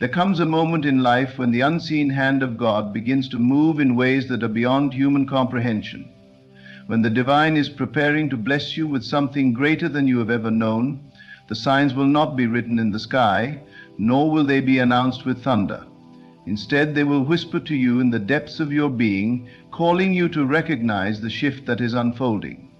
There comes a moment in life when the unseen hand of God begins to move in ways that are beyond human comprehension. When the divine is preparing to bless you with something greater than you have ever known, the signs will not be written in the sky, nor will they be announced with thunder. Instead, they will whisper to you in the depths of your being, calling you to recognize the shift that is unfolding.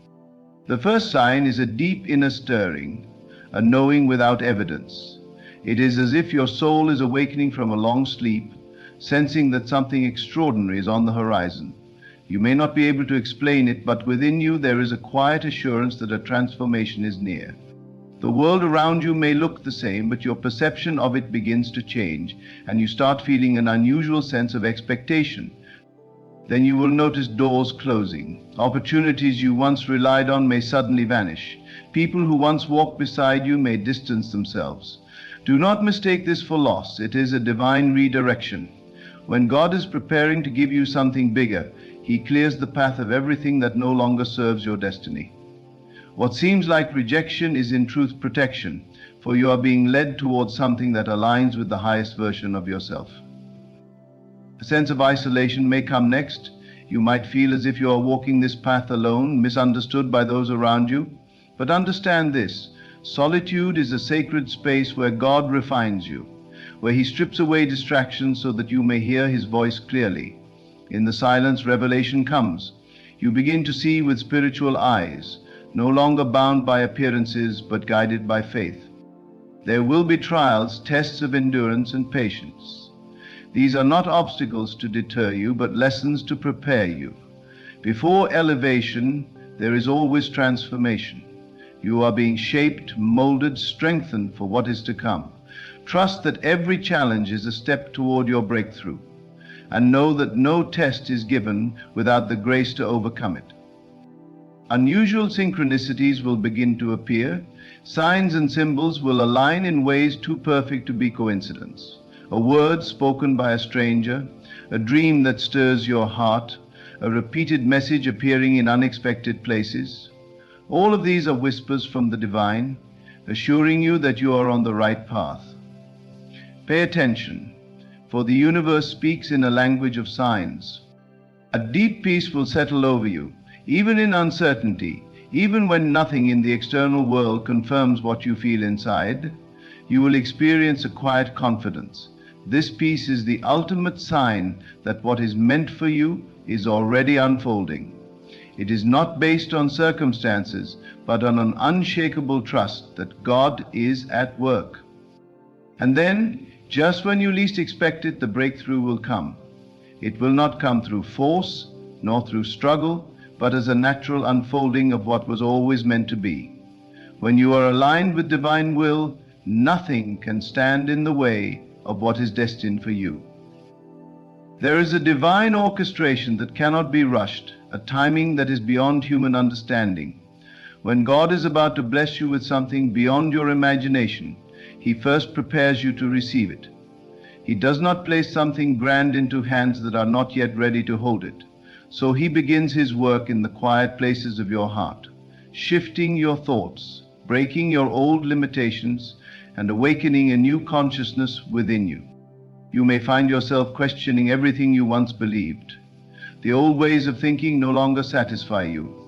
The first sign is a deep inner stirring, a knowing without evidence. It is as if your soul is awakening from a long sleep, sensing that something extraordinary is on the horizon. You may not be able to explain it, but within you there is a quiet assurance that a transformation is near. The world around you may look the same, but your perception of it begins to change, and you start feeling an unusual sense of expectation. Then you will notice doors closing. Opportunities you once relied on may suddenly vanish. People who once walked beside you may distance themselves. Do not mistake this for loss. It is a divine redirection. When God is preparing to give you something bigger, He clears the path of everything that no longer serves your destiny. What seems like rejection is in truth protection, for you are being led towards something that aligns with the highest version of yourself. A sense of isolation may come next. You might feel as if you are walking this path alone, misunderstood by those around you. But understand this: solitude is a sacred space where God refines you, where He strips away distractions so that you may hear His voice clearly. In the silence, revelation comes. You begin to see with spiritual eyes, no longer bound by appearances, but guided by faith. There will be trials, tests of endurance and patience. These are not obstacles to deter you, but lessons to prepare you. Before elevation, there is always transformation. You are being shaped, molded, strengthened for what is to come. Trust that every challenge is a step toward your breakthrough, and know that no test is given without the grace to overcome it. Unusual synchronicities will begin to appear. Signs and symbols will align in ways too perfect to be coincidence. A word spoken by a stranger, a dream that stirs your heart, a repeated message appearing in unexpected places. All of these are whispers from the divine, assuring you that you are on the right path. Pay attention, for the universe speaks in a language of signs. A deep peace will settle over you, even in uncertainty, even when nothing in the external world confirms what you feel inside. You will experience a quiet confidence. This peace is the ultimate sign that what is meant for you is already unfolding. It is not based on circumstances, but on an unshakable trust that God is at work. And then, just when you least expect it, the breakthrough will come. It will not come through force, nor through struggle, but as a natural unfolding of what was always meant to be. When you are aligned with divine will, nothing can stand in the way of what is destined for you. There is a divine orchestration that cannot be rushed, a timing that is beyond human understanding. When God is about to bless you with something beyond your imagination, He first prepares you to receive it. He does not place something grand into hands that are not yet ready to hold it. So He begins His work in the quiet places of your heart, shifting your thoughts, breaking your old limitations, and awakening a new consciousness within you. You may find yourself questioning everything you once believed. The old ways of thinking no longer satisfy you.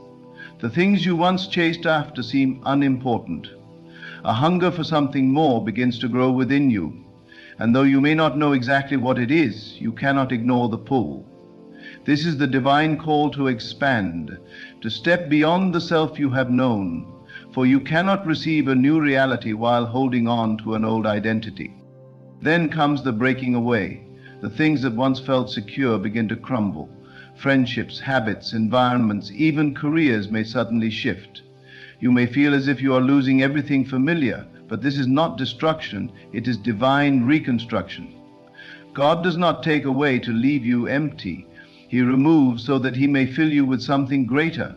The things you once chased after seem unimportant. A hunger for something more begins to grow within you, and though you may not know exactly what it is, you cannot ignore the pull. This is the divine call to expand, to step beyond the self you have known, for you cannot receive a new reality while holding on to an old identity. Then comes the breaking away. The things that once felt secure begin to crumble. Friendships, habits, environments, even careers may suddenly shift. You may feel as if you are losing everything familiar, but this is not destruction, it is divine reconstruction. God does not take away to leave you empty. He removes so that He may fill you with something greater.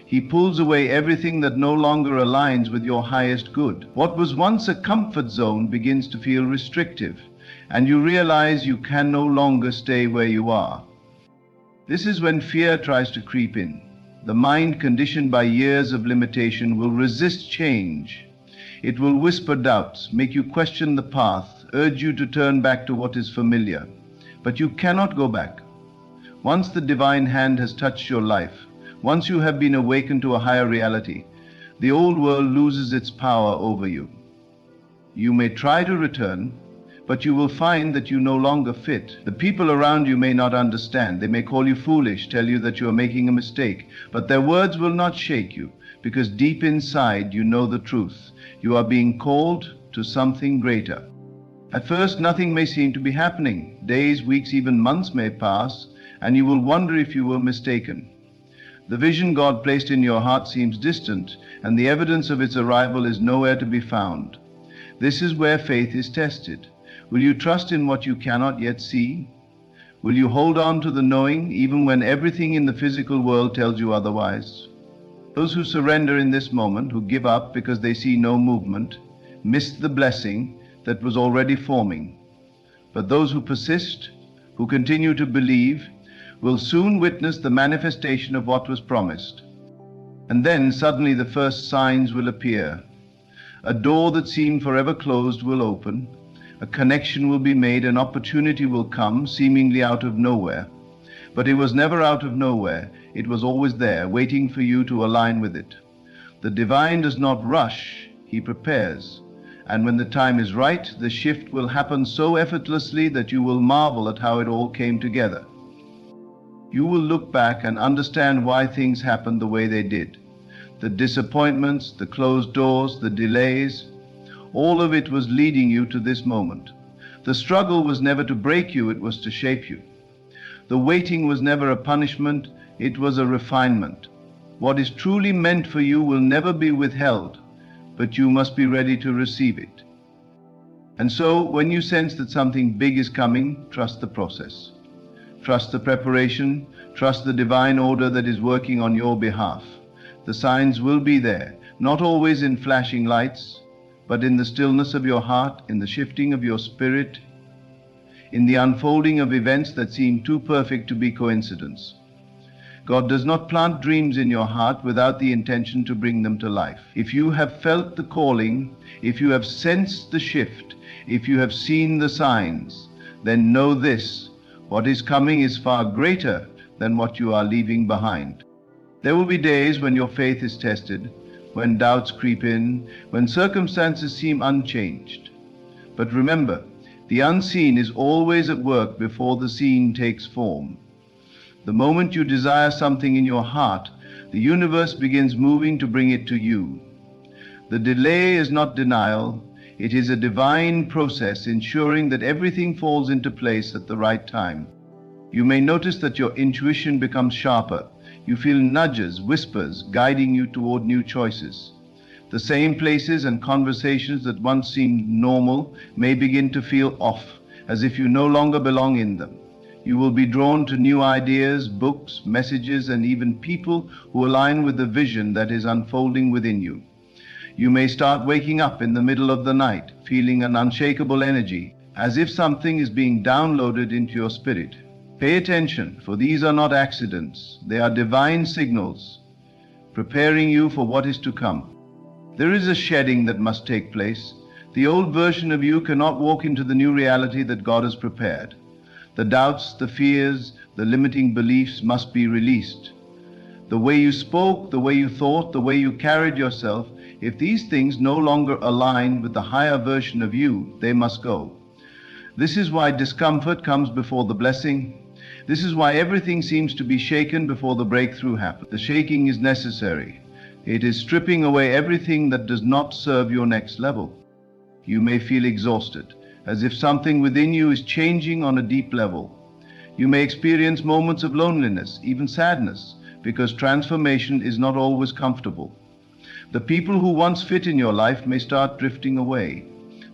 He pulls away everything that no longer aligns with your highest good. What was once a comfort zone begins to feel restrictive, and you realize you can no longer stay where you are. This is when fear tries to creep in. The mind, conditioned by years of limitation, will resist change. It will whisper doubts, make you question the path, urge you to turn back to what is familiar. But you cannot go back. Once the divine hand has touched your life, once you have been awakened to a higher reality, the old world loses its power over you. You may try to return, but you will find that you no longer fit. The people around you may not understand. They may call you foolish, tell you that you are making a mistake, but their words will not shake you, because deep inside you know the truth. You are being called to something greater. At first, nothing may seem to be happening. Days, weeks, even months may pass, and you will wonder if you were mistaken. The vision God placed in your heart seems distant, and the evidence of its arrival is nowhere to be found. This is where faith is tested. Will you trust in what you cannot yet see? Will you hold on to the knowing even when everything in the physical world tells you otherwise? Those who surrender in this moment, who give up because they see no movement, miss the blessing that was already forming. But those who persist, who continue to believe, will soon witness the manifestation of what was promised. And then suddenly the first signs will appear. A door that seemed forever closed will open. A connection will be made, an opportunity will come, seemingly out of nowhere. But it was never out of nowhere. It was always there, waiting for you to align with it. The divine does not rush, he prepares. And when the time is right, the shift will happen so effortlessly that you will marvel at how it all came together. You will look back and understand why things happened the way they did. The disappointments, the closed doors, the delays, all of it was leading you to this moment. The struggle was never to break you, it was to shape you. The waiting was never a punishment, it was a refinement. What is truly meant for you will never be withheld, but you must be ready to receive it. And so, when you sense that something big is coming, trust the process. Trust the preparation, trust the divine order that is working on your behalf. The signs will be there, not always in flashing lights, but in the stillness of your heart, in the shifting of your spirit, in the unfolding of events that seem too perfect to be coincidence. God does not plant dreams in your heart without the intention to bring them to life. If you have felt the calling, if you have sensed the shift, if you have seen the signs, then know this: what is coming is far greater than what you are leaving behind. There will be days when your faith is tested, when doubts creep in, when circumstances seem unchanged. But remember, the unseen is always at work before the seen takes form. The moment you desire something in your heart, the universe begins moving to bring it to you. The delay is not denial, it is a divine process ensuring that everything falls into place at the right time. You may notice that your intuition becomes sharper. You feel nudges, whispers, guiding you toward new choices. The same places and conversations that once seemed normal may begin to feel off, as if you no longer belong in them. You will be drawn to new ideas, books, messages, and even people who align with the vision that is unfolding within you. You may start waking up in the middle of the night, feeling an unshakable energy, as if something is being downloaded into your spirit. Pay attention, for these are not accidents. They are divine signals, preparing you for what is to come. There is a shedding that must take place. The old version of you cannot walk into the new reality that God has prepared. The doubts, the fears, the limiting beliefs must be released. The way you spoke, the way you thought, the way you carried yourself, if these things no longer align with the higher version of you, they must go. This is why discomfort comes before the blessing. This is why everything seems to be shaken before the breakthrough happens. The shaking is necessary. It is stripping away everything that does not serve your next level. You may feel exhausted, as if something within you is changing on a deep level. You may experience moments of loneliness, even sadness, because transformation is not always comfortable. The people who once fit in your life may start drifting away.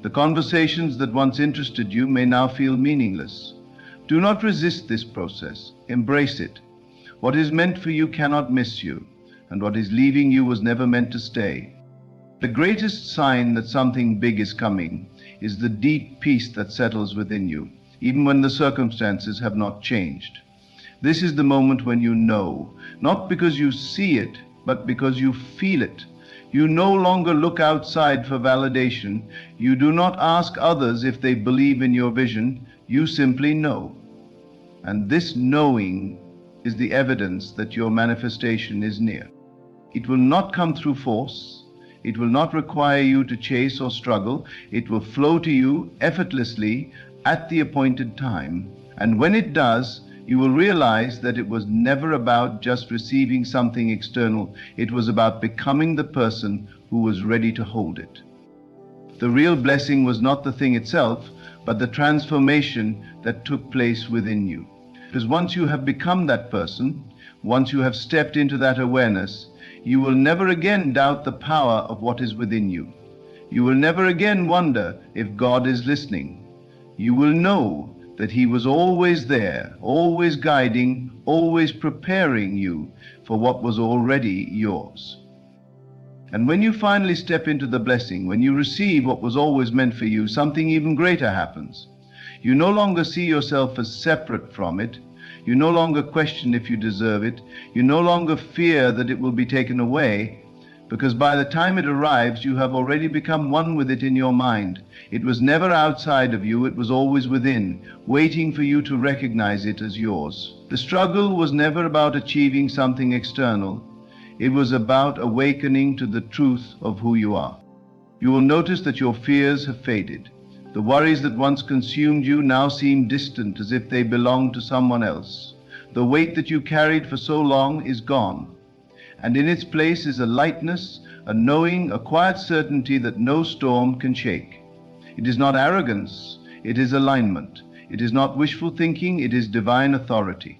The conversations that once interested you may now feel meaningless. Do not resist this process. Embrace it. What is meant for you cannot miss you, and what is leaving you was never meant to stay. The greatest sign that something big is coming is the deep peace that settles within you, even when the circumstances have not changed. This is the moment when you know, not because you see it, but because you feel it. You no longer look outside for validation. You do not ask others if they believe in your vision. You simply know. And this knowing is the evidence that your manifestation is near. It will not come through force. It will not require you to chase or struggle. It will flow to you effortlessly at the appointed time. And when it does, you will realize that it was never about just receiving something external. It was about becoming the person who was ready to hold it. The real blessing was not the thing itself, but the transformation that took place within you. Because once you have become that person, once you have stepped into that awareness, you will never again doubt the power of what is within you. You will never again wonder if God is listening. You will know that He was always there, always guiding, always preparing you for what was already yours. And when you finally step into the blessing, when you receive what was always meant for you, something even greater happens. You no longer see yourself as separate from it. You no longer question if you deserve it. You no longer fear that it will be taken away, because by the time it arrives, you have already become one with it in your mind. It was never outside of you, it was always within, waiting for you to recognize it as yours. The struggle was never about achieving something external. It was about awakening to the truth of who you are. You will notice that your fears have faded. The worries that once consumed you now seem distant, as if they belonged to someone else. The weight that you carried for so long is gone. And in its place is a lightness, a knowing, a quiet certainty that no storm can shake. It is not arrogance, it is alignment. It is not wishful thinking, it is divine authority.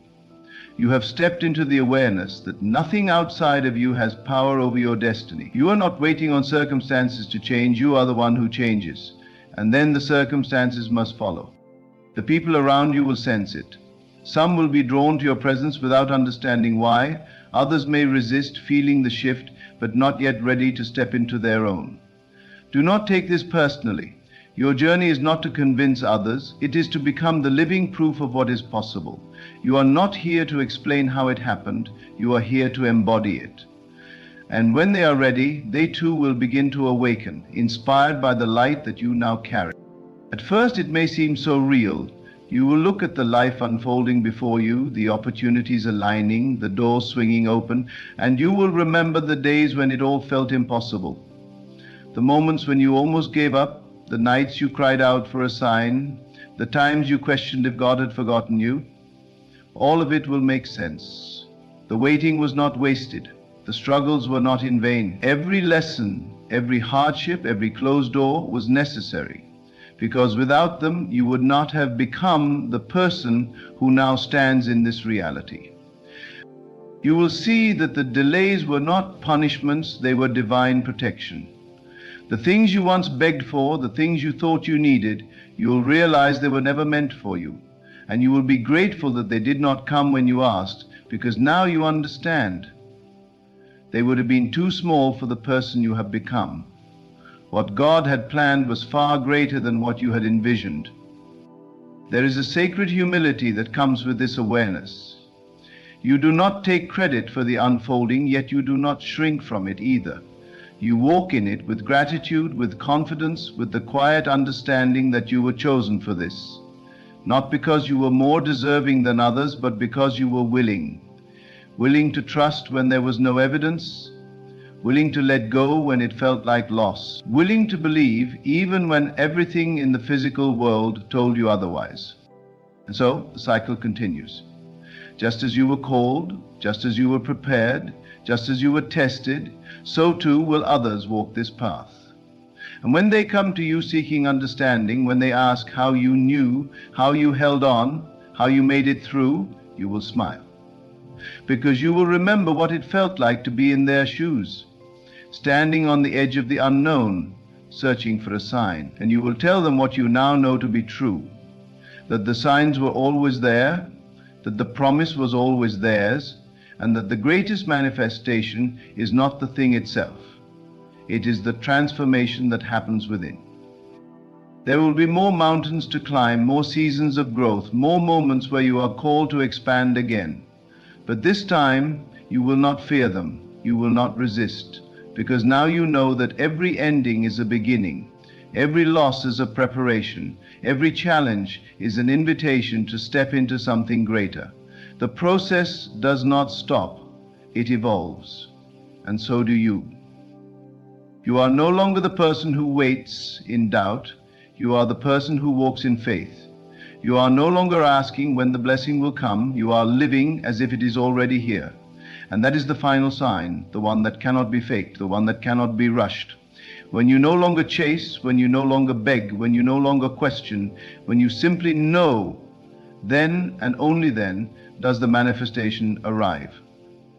You have stepped into the awareness that nothing outside of you has power over your destiny. You are not waiting on circumstances to change, you are the one who changes. And then the circumstances must follow. The people around you will sense it. Some will be drawn to your presence without understanding why. Others may resist, feeling the shift, but not yet ready to step into their own. Do not take this personally. Your journey is not to convince others. It is to become the living proof of what is possible. You are not here to explain how it happened. You are here to embody it. And when they are ready, they too will begin to awaken, inspired by the light that you now carry. At first it may seem so real. You will look at the life unfolding before you, the opportunities aligning, the doors swinging open, and you will remember the days when it all felt impossible. The moments when you almost gave up, the nights you cried out for a sign, the times you questioned if God had forgotten you. All of it will make sense. The waiting was not wasted. The struggles were not in vain. Every lesson, every hardship, every closed door was necessary, because without them you would not have become the person who now stands in this reality. You will see that the delays were not punishments, they were divine protection. The things you once begged for, the things you thought you needed, you will realize they were never meant for you. And you will be grateful that they did not come when you asked, because now you understand. They would have been too small for the person you have become. What God had planned was far greater than what you had envisioned. There is a sacred humility that comes with this awareness. You do not take credit for the unfolding, yet you do not shrink from it either. You walk in it with gratitude, with confidence, with the quiet understanding that you were chosen for this. Not because you were more deserving than others, but because you were willing. Willing to trust when there was no evidence, willing to let go when it felt like loss, willing to believe even when everything in the physical world told you otherwise. And so the cycle continues. Just as you were called, just as you were prepared, just as you were tested, so too will others walk this path. And when they come to you seeking understanding, when they ask how you knew, how you held on, how you made it through, you will smile. Because you will remember what it felt like to be in their shoes, standing on the edge of the unknown, searching for a sign. And you will tell them what you now know to be true, that the signs were always there, that the promise was always theirs, and that the greatest manifestation is not the thing itself. It is the transformation that happens within. There will be more mountains to climb, more seasons of growth, more moments where you are called to expand again. But this time, you will not fear them, you will not resist. because now you know that every ending is a beginning, every loss is a preparation, every challenge is an invitation to step into something greater. The process does not stop, it evolves, and so do you. You are no longer the person who waits in doubt, you are the person who walks in faith. You are no longer asking when the blessing will come, you are living as if it is already here. And that is the final sign, the one that cannot be faked, the one that cannot be rushed. When you no longer chase, when you no longer beg, when you no longer question, when you simply know, then and only then does the manifestation arrive.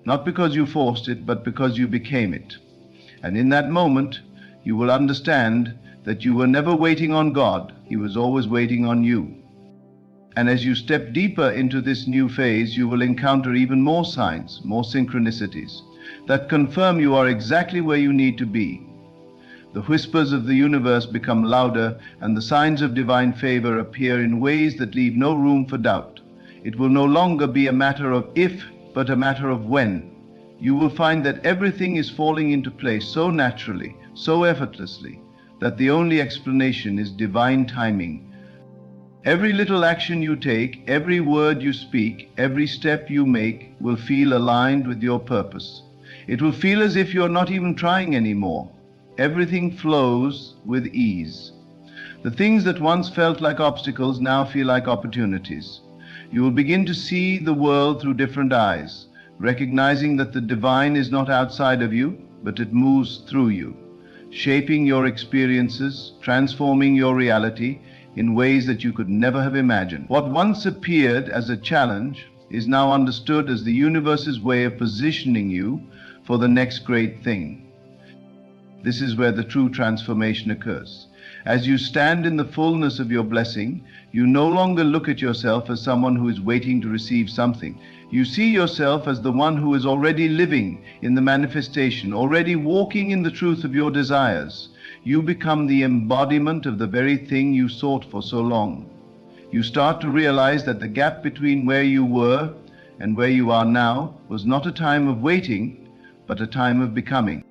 Not because you forced it, but because you became it. And in that moment, you will understand that you were never waiting on God, He was always waiting on you. And as you step deeper into this new phase, you will encounter even more signs, more synchronicities, that confirm you are exactly where you need to be. The whispers of the universe become louder, and the signs of divine favor appear in ways that leave no room for doubt. It will no longer be a matter of if, but a matter of when. You will find that everything is falling into place so naturally, so effortlessly, that the only explanation is divine timing. Every little action you take, every word you speak, every step you make will feel aligned with your purpose. It will feel as if you're not even trying anymore. Everything flows with ease. The things that once felt like obstacles now feel like opportunities. You will begin to see the world through different eyes, recognizing that the divine is not outside of you, but it moves through you, shaping your experiences, transforming your reality in ways that you could never have imagined. What once appeared as a challenge is now understood as the universe's way of positioning you for the next great thing. This is where the true transformation occurs. As you stand in the fullness of your blessing, you no longer look at yourself as someone who is waiting to receive something. You see yourself as the one who is already living in the manifestation, already walking in the truth of your desires. You become the embodiment of the very thing you sought for so long. You start to realize that the gap between where you were and where you are now was not a time of waiting, but a time of becoming.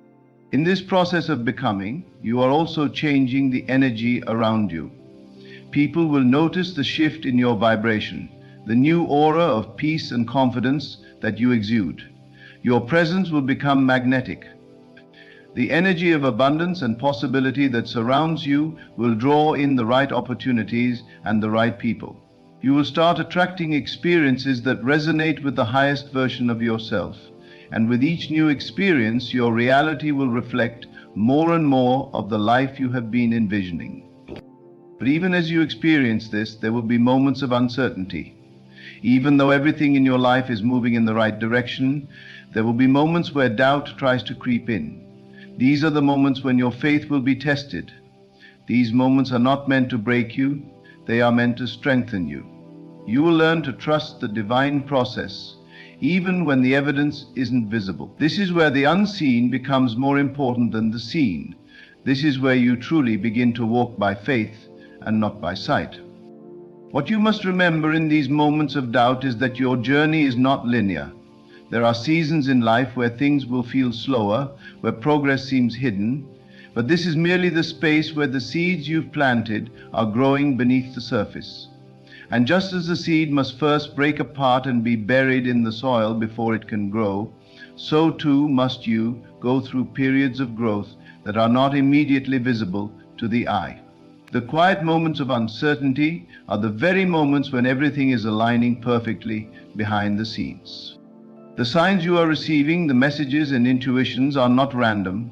In this process of becoming, you are also changing the energy around you. People will notice the shift in your vibration, the new aura of peace and confidence that you exude. Your presence will become magnetic. The energy of abundance and possibility that surrounds you will draw in the right opportunities and the right people. You will start attracting experiences that resonate with the highest version of yourself. And with each new experience, your reality will reflect more and more of the life you have been envisioning. But even as you experience this, there will be moments of uncertainty. Even though everything in your life is moving in the right direction, there will be moments where doubt tries to creep in. These are the moments when your faith will be tested. These moments are not meant to break you, they are meant to strengthen you. You will learn to trust the divine process, even when the evidence isn't visible. This is where the unseen becomes more important than the seen. This is where you truly begin to walk by faith and not by sight. What you must remember in these moments of doubt is that your journey is not linear. There are seasons in life where things will feel slower, where progress seems hidden, but this is merely the space where the seeds you've planted are growing beneath the surface. And just as the seed must first break apart and be buried in the soil before it can grow, so too must you go through periods of growth that are not immediately visible to the eye. The quiet moments of uncertainty are the very moments when everything is aligning perfectly behind the scenes. The signs you are receiving, the messages and intuitions, are not random.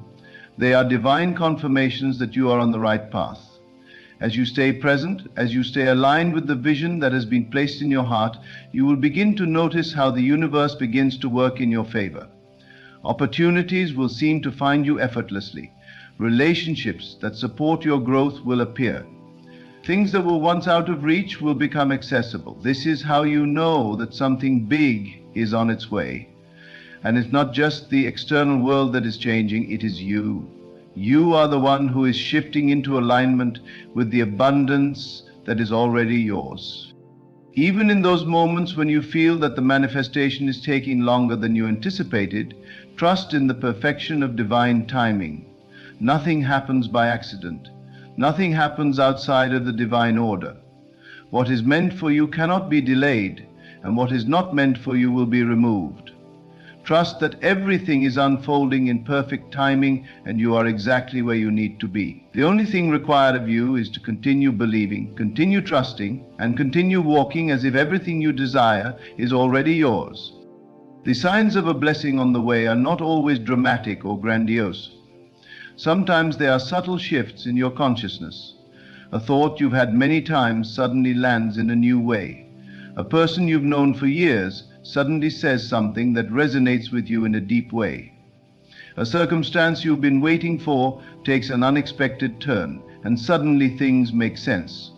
They are divine confirmations that you are on the right path. As you stay present, as you stay aligned with the vision that has been placed in your heart, you will begin to notice how the universe begins to work in your favor. Opportunities will seem to find you effortlessly. Relationships that support your growth will appear. Things that were once out of reach will become accessible. This is how you know that something big is on its way. And it's not just the external world that is changing, it is you. You are the one who is shifting into alignment with the abundance that is already yours. Even in those moments when you feel that the manifestation is taking longer than you anticipated, trust in the perfection of divine timing. Nothing happens by accident. Nothing happens outside of the divine order. What is meant for you cannot be delayed, and what is not meant for you will be removed. Trust that everything is unfolding in perfect timing and you are exactly where you need to be. The only thing required of you is to continue believing, continue trusting, and continue walking as if everything you desire is already yours. The signs of a blessing on the way are not always dramatic or grandiose. Sometimes they are subtle shifts in your consciousness. A thought you've had many times suddenly lands in a new way. A person you've known for years suddenly says something that resonates with you in a deep way. A circumstance you've been waiting for takes an unexpected turn, and suddenly things make sense.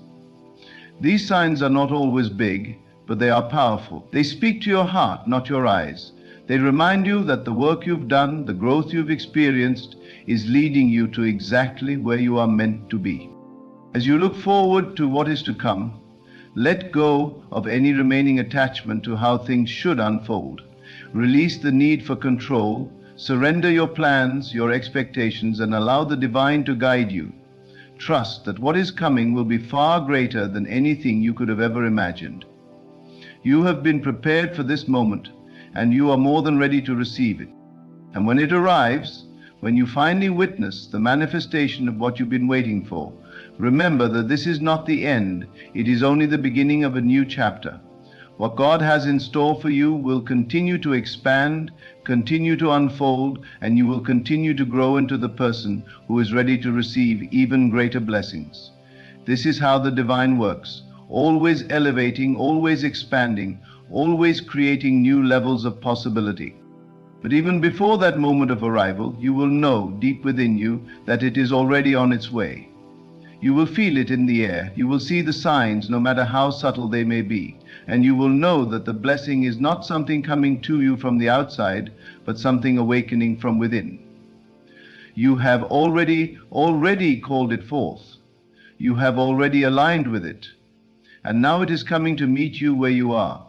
These signs are not always big, but they are powerful. They speak to your heart, not your eyes. They remind you that the work you've done, the growth you've experienced, is leading you to exactly where you are meant to be. As you look forward to what is to come, let go of any remaining attachment to how things should unfold. Release the need for control, surrender your plans, your expectations, and allow the divine to guide you. Trust that what is coming will be far greater than anything you could have ever imagined. You have been prepared for this moment, and you are more than ready to receive it. And when it arrives, when you finally witness the manifestation of what you've been waiting for, remember that this is not the end, it is only the beginning of a new chapter. What God has in store for you will continue to expand, continue to unfold, and you will continue to grow into the person who is ready to receive even greater blessings. This is how the divine works, always elevating, always expanding, always creating new levels of possibility. But even before that moment of arrival, you will know deep within you that it is already on its way. You will feel it in the air. You will see the signs, no matter how subtle they may be. And you will know that the blessing is not something coming to you from the outside, but something awakening from within. You have already called it forth. You have already aligned with it. And now it is coming to meet you where you are.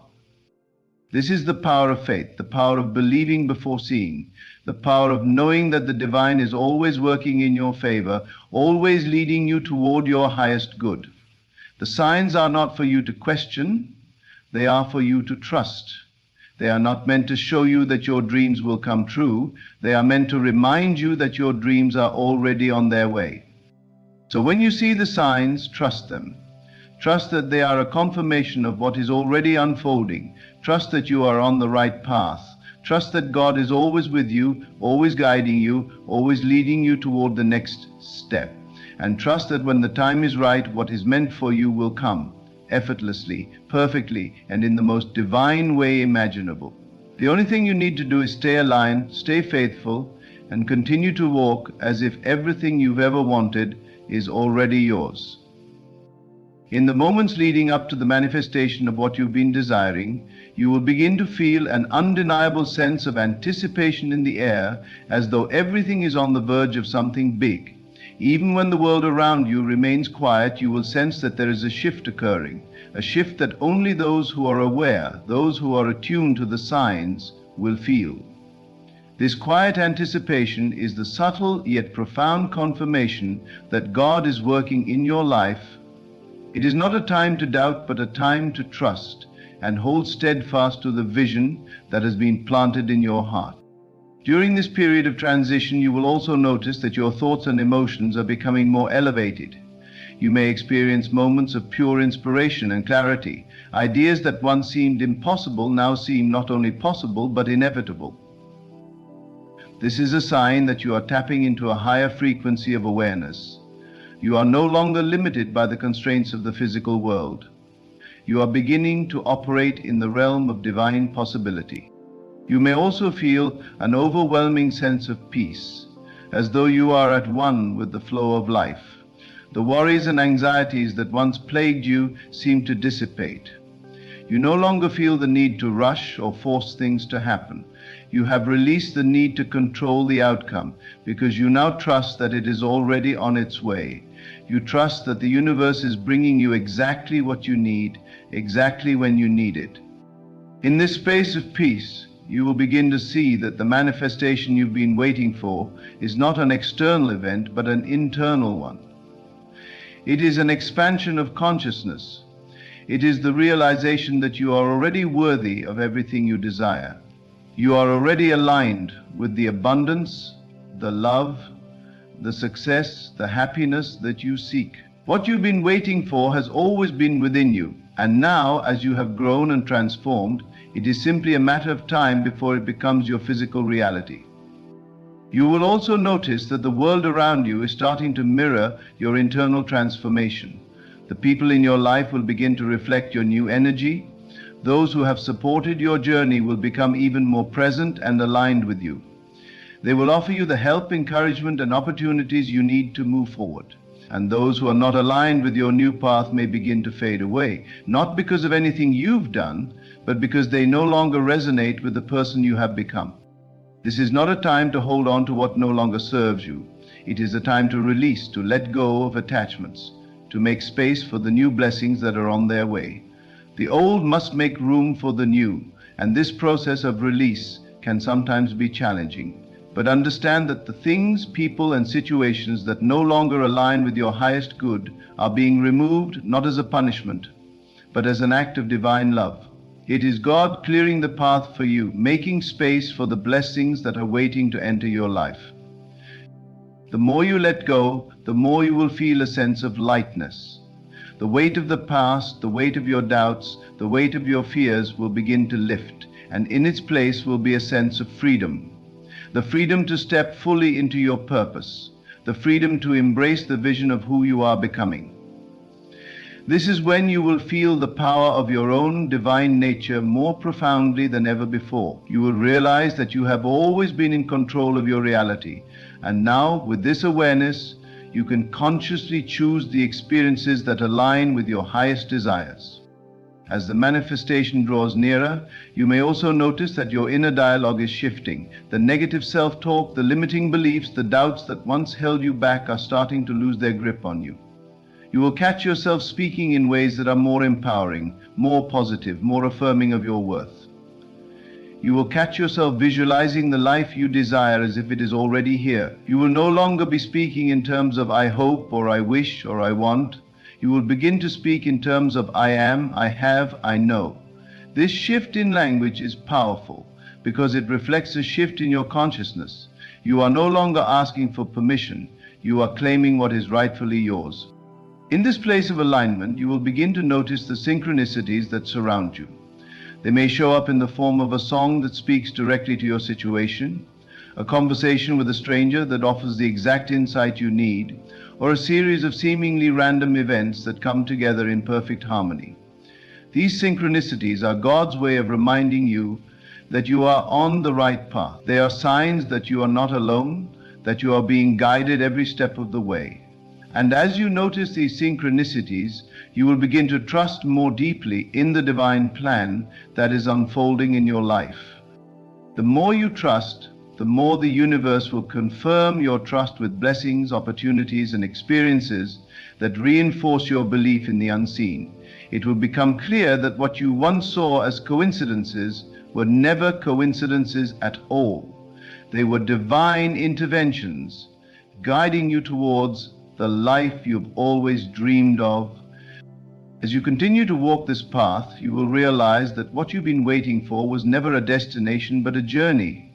This is the power of faith, the power of believing before seeing, the power of knowing that the divine is always working in your favor, always leading you toward your highest good. The signs are not for you to question, they are for you to trust. They are not meant to show you that your dreams will come true, they are meant to remind you that your dreams are already on their way. So when you see the signs, trust them. Trust that they are a confirmation of what is already unfolding. Trust that you are on the right path. Trust that God is always with you, always guiding you, always leading you toward the next step. And trust that when the time is right, what is meant for you will come, effortlessly, perfectly, and in the most divine way imaginable. The only thing you need to do is stay aligned, stay faithful, and continue to walk as if everything you've ever wanted is already yours. In the moments leading up to the manifestation of what you've been desiring, you will begin to feel an undeniable sense of anticipation in the air, as though everything is on the verge of something big. Even when the world around you remains quiet, you will sense that there is a shift occurring, a shift that only those who are aware, those who are attuned to the signs, will feel. This quiet anticipation is the subtle yet profound confirmation that God is working in your life. It is not a time to doubt, but a time to trust and hold steadfast to the vision that has been planted in your heart. During this period of transition, you will also notice that your thoughts and emotions are becoming more elevated. You may experience moments of pure inspiration and clarity. Ideas that once seemed impossible now seem not only possible, but inevitable. This is a sign that you are tapping into a higher frequency of awareness. You are no longer limited by the constraints of the physical world. You are beginning to operate in the realm of divine possibility. You may also feel an overwhelming sense of peace, as though you are at one with the flow of life. The worries and anxieties that once plagued you seem to dissipate. You no longer feel the need to rush or force things to happen. You have released the need to control the outcome, because you now trust that it is already on its way. You trust that the universe is bringing you exactly what you need, exactly when you need it. In this space of peace, you will begin to see that the manifestation you've been waiting for is not an external event, but an internal one. It is an expansion of consciousness. It is the realization that you are already worthy of everything you desire. You are already aligned with the abundance, the love, the success, the happiness that you seek. What you've been waiting for has always been within you, and now, as you have grown and transformed, it is simply a matter of time before it becomes your physical reality. You will also notice that the world around you is starting to mirror your internal transformation. The people in your life will begin to reflect your new energy. Those who have supported your journey will become even more present and aligned with you. They will offer you the help, encouragement, and opportunities you need to move forward. And those who are not aligned with your new path may begin to fade away, not because of anything you've done, but because they no longer resonate with the person you have become. This is not a time to hold on to what no longer serves you. It is a time to release, to let go of attachments, to make space for the new blessings that are on their way. The old must make room for the new, and this process of release can sometimes be challenging. But understand that the things, people, and situations that no longer align with your highest good are being removed not as a punishment, but as an act of divine love. It is God clearing the path for you, making space for the blessings that are waiting to enter your life. The more you let go, the more you will feel a sense of lightness. The weight of the past, the weight of your doubts, the weight of your fears will begin to lift, and in its place will be a sense of freedom. The freedom to step fully into your purpose, the freedom to embrace the vision of who you are becoming. This is when you will feel the power of your own divine nature more profoundly than ever before. You will realize that you have always been in control of your reality, and now, with this awareness, you can consciously choose the experiences that align with your highest desires. As the manifestation draws nearer, you may also notice that your inner dialogue is shifting. The negative self-talk, the limiting beliefs, the doubts that once held you back are starting to lose their grip on you. You will catch yourself speaking in ways that are more empowering, more positive, more affirming of your worth. You will catch yourself visualizing the life you desire as if it is already here. You will no longer be speaking in terms of I hope, or I wish, or I want. You will begin to speak in terms of I am, I have, I know. This shift in language is powerful because it reflects a shift in your consciousness. You are no longer asking for permission. You are claiming what is rightfully yours. In this place of alignment, you will begin to notice the synchronicities that surround you. They may show up in the form of a song that speaks directly to your situation, a conversation with a stranger that offers the exact insight you need, or a series of seemingly random events that come together in perfect harmony. These synchronicities are God's way of reminding you that you are on the right path. They are signs that you are not alone, that you are being guided every step of the way. And as you notice these synchronicities, you will begin to trust more deeply in the divine plan that is unfolding in your life. The more you trust, the more the universe will confirm your trust with blessings, opportunities, and experiences that reinforce your belief in the unseen. It will become clear that what you once saw as coincidences were never coincidences at all. They were divine interventions guiding you towards the life you've always dreamed of. As you continue to walk this path, you will realize that what you've been waiting for was never a destination but a journey.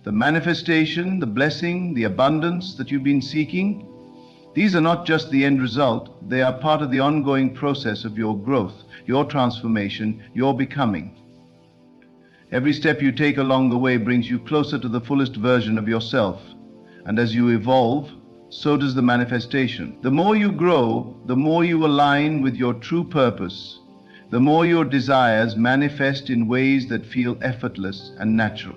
The manifestation, the blessing, the abundance that you've been seeking, these are not just the end result, they are part of the ongoing process of your growth, your transformation, your becoming. Every step you take along the way brings you closer to the fullest version of yourself, and as you evolve, so does the manifestation. The more you grow, the more you align with your true purpose, the more your desires manifest in ways that feel effortless and natural.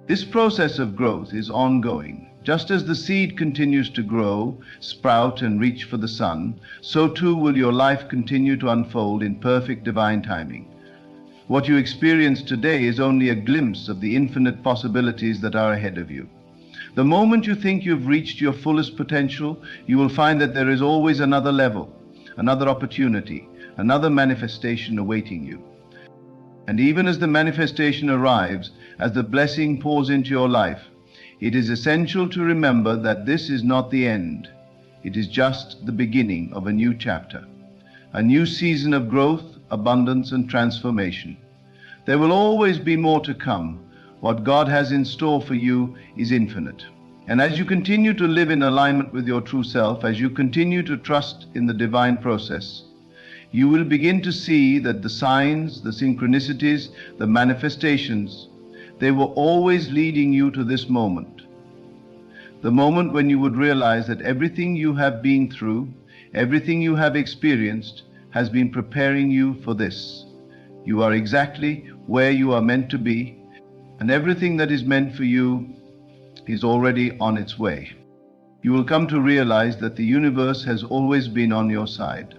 This process of growth is ongoing. Just as the seed continues to grow, sprout, and reach for the sun, so too will your life continue to unfold in perfect divine timing. What you experience today is only a glimpse of the infinite possibilities that are ahead of you. The moment you think you've reached your fullest potential, you will find that there is always another level, another opportunity, another manifestation awaiting you. And even as the manifestation arrives, as the blessing pours into your life, it is essential to remember that this is not the end. It is just the beginning of a new chapter, a new season of growth, abundance, and transformation. There will always be more to come. What God has in store for you is infinite. And as you continue to live in alignment with your true self, as you continue to trust in the divine process, you will begin to see that the signs, the synchronicities, the manifestations, they were always leading you to this moment. The moment when you would realize that everything you have been through, everything you have experienced, has been preparing you for this. You are exactly where you are meant to be, and everything that is meant for you is already on its way. You will come to realize that the universe has always been on your side.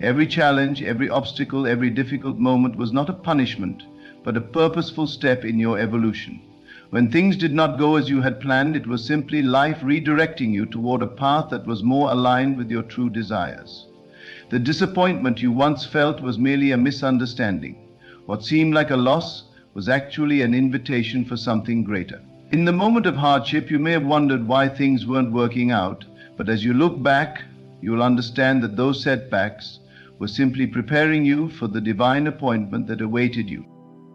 Every challenge, every obstacle, every difficult moment was not a punishment, but a purposeful step in your evolution. When things did not go as you had planned, it was simply life redirecting you toward a path that was more aligned with your true desires. The disappointment you once felt was merely a misunderstanding. What seemed like a loss was actually an invitation for something greater. In the moment of hardship, you may have wondered why things weren't working out, but as you look back, you will understand that those setbacks were simply preparing you for the divine appointment that awaited you.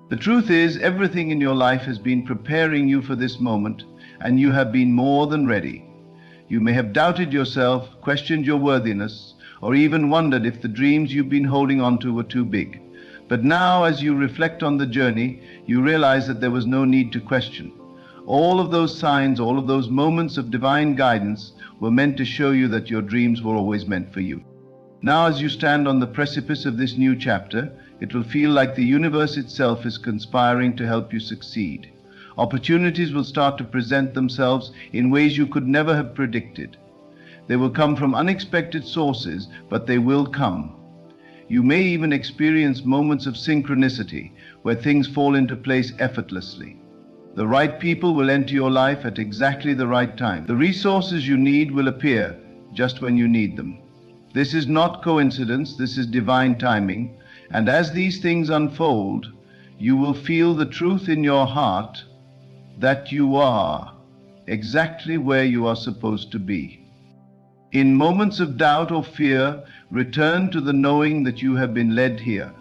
The truth is, everything in your life has been preparing you for this moment, and you have been more than ready. You may have doubted yourself, questioned your worthiness, or even wondered if the dreams you've been holding on to were too big. But now, as you reflect on the journey, you realize that there was no need to question. All of those signs, all of those moments of divine guidance were meant to show you that your dreams were always meant for you. Now, as you stand on the precipice of this new chapter, it will feel like the universe itself is conspiring to help you succeed. Opportunities will start to present themselves in ways you could never have predicted. They will come from unexpected sources, but they will come. You may even experience moments of synchronicity where things fall into place effortlessly. The right people will enter your life at exactly the right time. The resources you need will appear just when you need them. This is not coincidence, this is divine timing. And as these things unfold, you will feel the truth in your heart that you are exactly where you are supposed to be. In moments of doubt or fear, return to the knowing that you have been led here.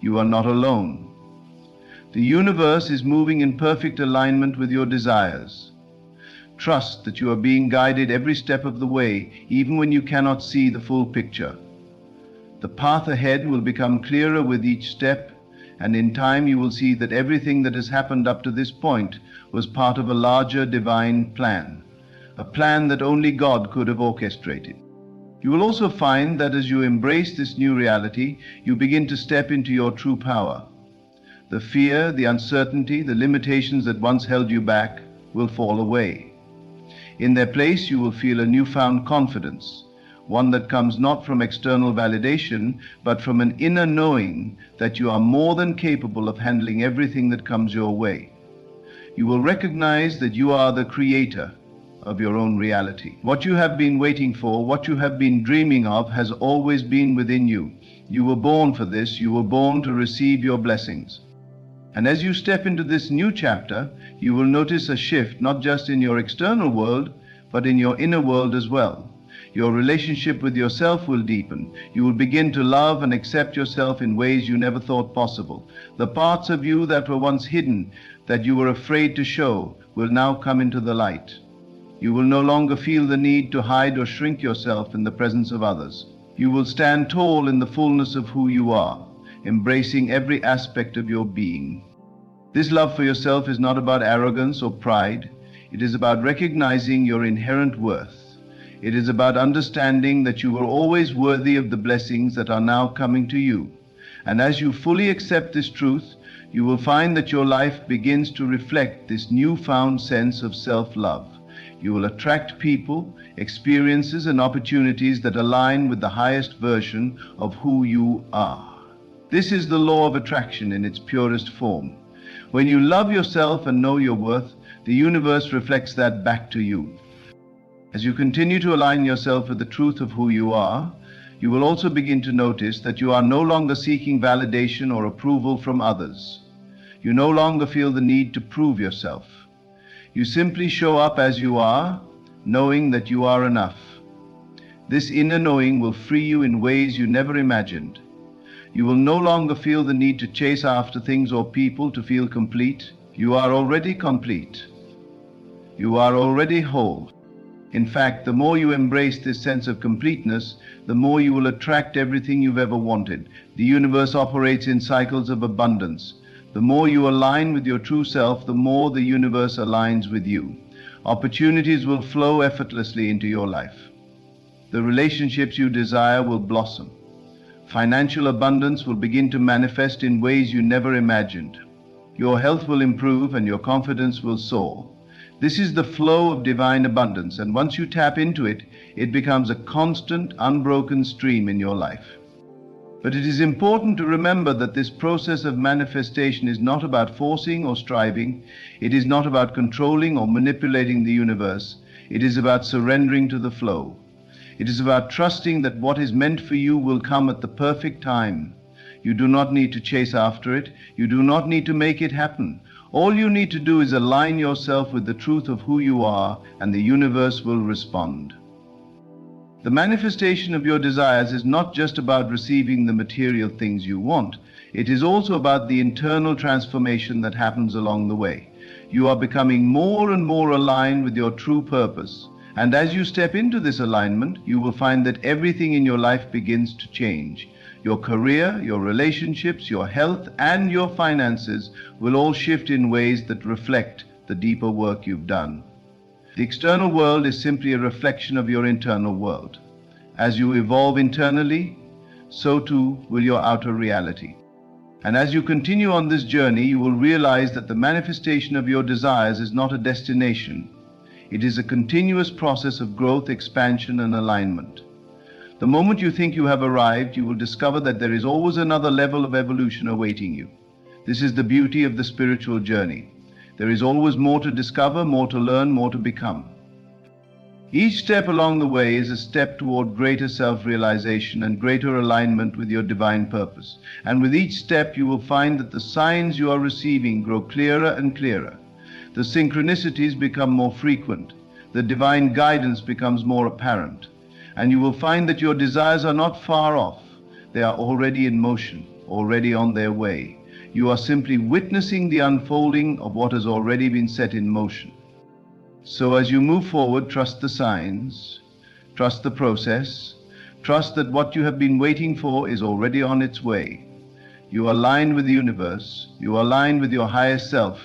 You are not alone. The universe is moving in perfect alignment with your desires. Trust that you are being guided every step of the way, even when you cannot see the full picture. The path ahead will become clearer with each step, and in time you will see that everything that has happened up to this point was part of a larger divine plan, a plan that only God could have orchestrated. You will also find that as you embrace this new reality, you begin to step into your true power. The fear, the uncertainty, the limitations that once held you back will fall away. In their place, you will feel a newfound confidence, one that comes not from external validation, but from an inner knowing that you are more than capable of handling everything that comes your way. You will recognize that you are the creator of your own reality. What you have been waiting for, what you have been dreaming of, has always been within you. You were born for this. You were born to receive your blessings. And as you step into this new chapter, you will notice a shift not just in your external world, but in your inner world as well. Your relationship with yourself will deepen. You will begin to love and accept yourself in ways you never thought possible. The parts of you that were once hidden, that you were afraid to show, will now come into the light. You will no longer feel the need to hide or shrink yourself in the presence of others. You will stand tall in the fullness of who you are, embracing every aspect of your being. This love for yourself is not about arrogance or pride. It is about recognizing your inherent worth. It is about understanding that you are always worthy of the blessings that are now coming to you. And as you fully accept this truth, you will find that your life begins to reflect this newfound sense of self-love. You will attract people, experiences, and opportunities that align with the highest version of who you are. This is the law of attraction in its purest form. When you love yourself and know your worth, The universe reflects that back to you. As you continue to align yourself with the truth of who you are, you will also begin to notice that you are no longer seeking validation or approval from others. You no longer feel the need to prove yourself. You simply show up as you are, knowing that you are enough. This inner knowing will free you in ways you never imagined. You will no longer feel the need to chase after things or people to feel complete. You are already complete. You are already whole. In fact, the more you embrace this sense of completeness, the more you will attract everything you've ever wanted. The universe operates in cycles of abundance. The more you align with your true self, the more the universe aligns with you. Opportunities will flow effortlessly into your life. The relationships you desire will blossom. Financial abundance will begin to manifest in ways you never imagined. Your health will improve and your confidence will soar. This is the flow of divine abundance, and once you tap into it, it becomes a constant, unbroken stream in your life. But it is important to remember that this process of manifestation is not about forcing or striving. It is not about controlling or manipulating the universe. It is about surrendering to the flow. It is about trusting that what is meant for you will come at the perfect time. You do not need to chase after it. You do not need to make it happen. All you need to do is align yourself with the truth of who you are, and the universe will respond. The manifestation of your desires is not just about receiving the material things you want. It is also about the internal transformation that happens along the way. You are becoming more and more aligned with your true purpose. And as you step into this alignment, you will find that everything in your life begins to change. Your career, your relationships, your health, and your finances will all shift in ways that reflect the deeper work you've done. The external world is simply a reflection of your internal world. As you evolve internally, so too will your outer reality. And as you continue on this journey, you will realize that the manifestation of your desires is not a destination. It is a continuous process of growth, expansion, and alignment. The moment you think you have arrived, you will discover that there is always another level of evolution awaiting you. This is the beauty of the spiritual journey. There is always more to discover, more to learn, more to become. Each step along the way is a step toward greater self-realization and greater alignment with your divine purpose. And with each step, you will find that the signs you are receiving grow clearer and clearer. The synchronicities become more frequent. The divine guidance becomes more apparent. And you will find that your desires are not far off. They are already in motion, already on their way. You are simply witnessing the unfolding of what has already been set in motion. So as you move forward, trust the signs, trust the process, trust that what you have been waiting for is already on its way. You are aligned with the universe, you are aligned with your highest self,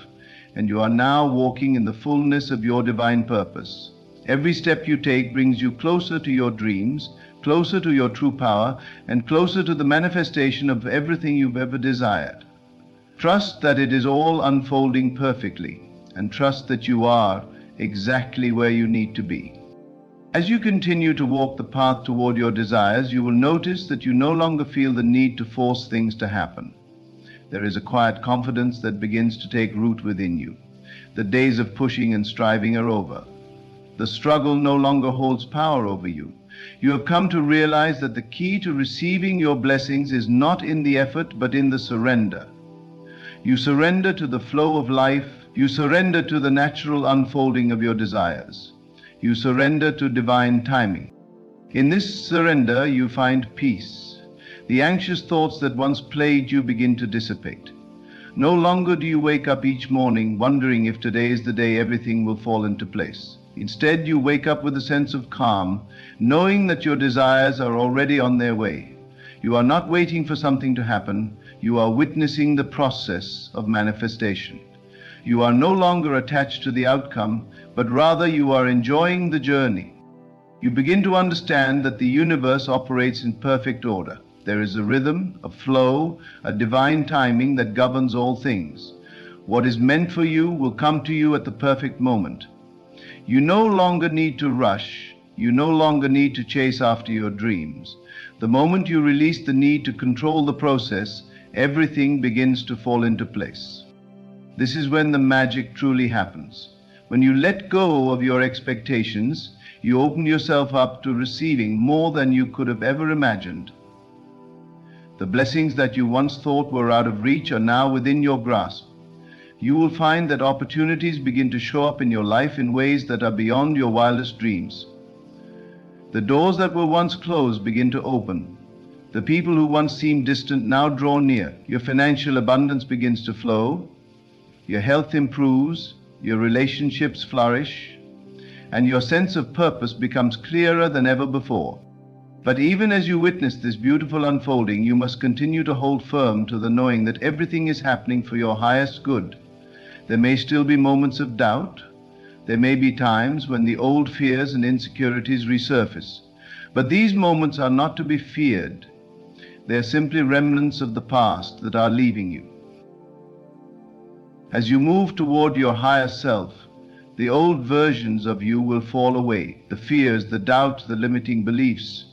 and you are now walking in the fullness of your divine purpose. Every step you take brings you closer to your dreams, closer to your true power, and closer to the manifestation of everything you've ever desired. Trust that it is all unfolding perfectly, and trust that you are exactly where you need to be. As you continue to walk the path toward your desires, you will notice that you no longer feel the need to force things to happen. There is a quiet confidence that begins to take root within you. The days of pushing and striving are over. The struggle no longer holds power over you. You have come to realize that the key to receiving your blessings is not in the effort, but in the surrender. You surrender to the flow of life. You surrender to the natural unfolding of your desires. You surrender to divine timing. In this surrender, you find peace. The anxious thoughts that once plagued you begin to dissipate. No longer do you wake up each morning wondering if today is the day everything will fall into place. Instead, you wake up with a sense of calm, knowing that your desires are already on their way. You are not waiting for something to happen. You are witnessing the process of manifestation. You are no longer attached to the outcome, but rather you are enjoying the journey. You begin to understand that the universe operates in perfect order. There is a rhythm, a flow, a divine timing that governs all things. What is meant for you will come to you at the perfect moment. You no longer need to rush. You no longer need to chase after your dreams. The moment you release the need to control the process, everything begins to fall into place. This is when the magic truly happens. When you let go of your expectations, you open yourself up to receiving more than you could have ever imagined. The blessings that you once thought were out of reach are now within your grasp. You will find that opportunities begin to show up in your life in ways that are beyond your wildest dreams. The doors that were once closed begin to open. The people who once seemed distant now draw near. Your financial abundance begins to flow. Your health improves. Your relationships flourish. And your sense of purpose becomes clearer than ever before. But even as you witness this beautiful unfolding, you must continue to hold firm to the knowing that everything is happening for your highest good. There may still be moments of doubt. There may be times when the old fears and insecurities resurface. But these moments are not to be feared. They are simply remnants of the past that are leaving you. As you move toward your higher self, the old versions of you will fall away. The fears, the doubts, the limiting beliefs.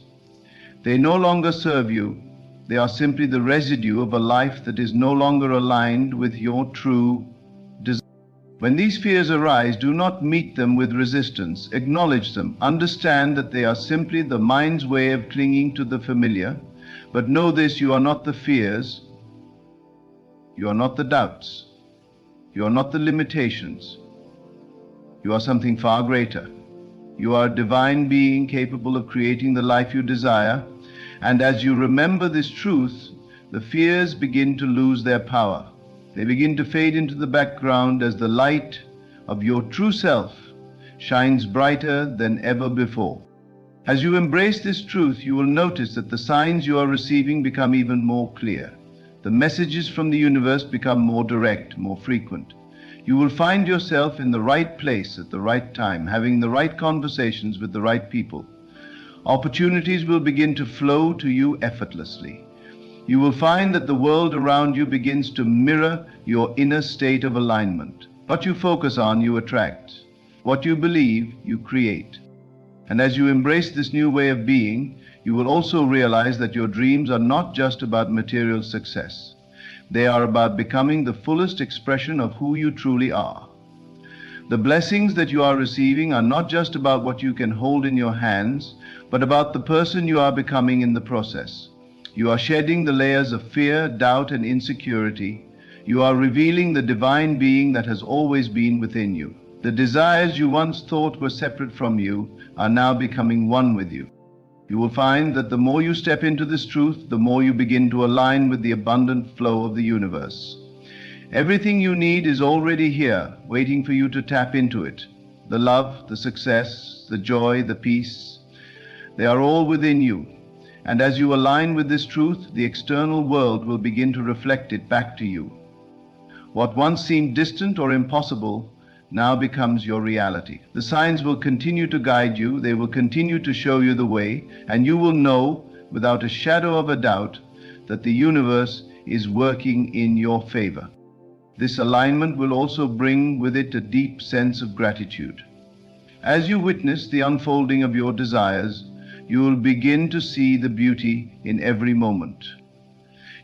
They no longer serve you. They are simply the residue of a life that is no longer aligned with your true desire. When these fears arise, do not meet them with resistance. Acknowledge them. Understand that they are simply the mind's way of clinging to the familiar. But know this, you are not the fears. You are not the doubts. You are not the limitations. You are something far greater. You are a divine being capable of creating the life you desire. And as you remember this truth, the fears begin to lose their power. They begin to fade into the background as the light of your true self shines brighter than ever before. As you embrace this truth, you will notice that the signs you are receiving become even more clear. The messages from the universe become more direct, more frequent. You will find yourself in the right place at the right time, having the right conversations with the right people. Opportunities will begin to flow to you effortlessly. You will find that the world around you begins to mirror your inner state of alignment. What you focus on, you attract. What you believe, you create. And as you embrace this new way of being, you will also realize that your dreams are not just about material success. They are about becoming the fullest expression of who you truly are. The blessings that you are receiving are not just about what you can hold in your hands, but about the person you are becoming in the process. You are shedding the layers of fear, doubt, and insecurity. You are revealing the divine being that has always been within you. The desires you once thought were separate from you are now becoming one with you. You will find that the more you step into this truth, the more you begin to align with the abundant flow of the universe. Everything you need is already here, waiting for you to tap into it. The love, the success, the joy, the peace, they are all within you. And as you align with this truth, the external world will begin to reflect it back to you. What once seemed distant or impossible now becomes your reality. The signs will continue to guide you, they will continue to show you the way, and you will know, without a shadow of a doubt, that the universe is working in your favor. This alignment will also bring with it a deep sense of gratitude. As you witness the unfolding of your desires, you will begin to see the beauty in every moment.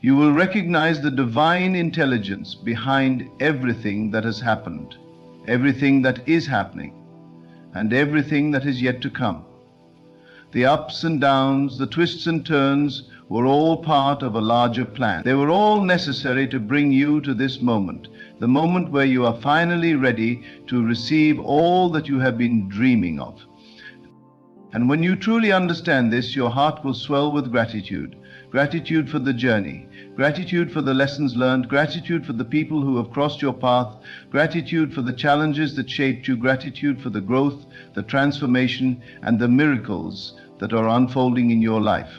You will recognize the divine intelligence behind everything that has happened, everything that is happening, and everything that is yet to come. The ups and downs, the twists and turns were all part of a larger plan. They were all necessary to bring you to this moment, the moment where you are finally ready to receive all that you have been dreaming of. And when you truly understand this, your heart will swell with gratitude. Gratitude for the journey, gratitude for the lessons learned, gratitude for the people who have crossed your path, gratitude for the challenges that shaped you, gratitude for the growth, the transformation, and the miracles that are unfolding in your life.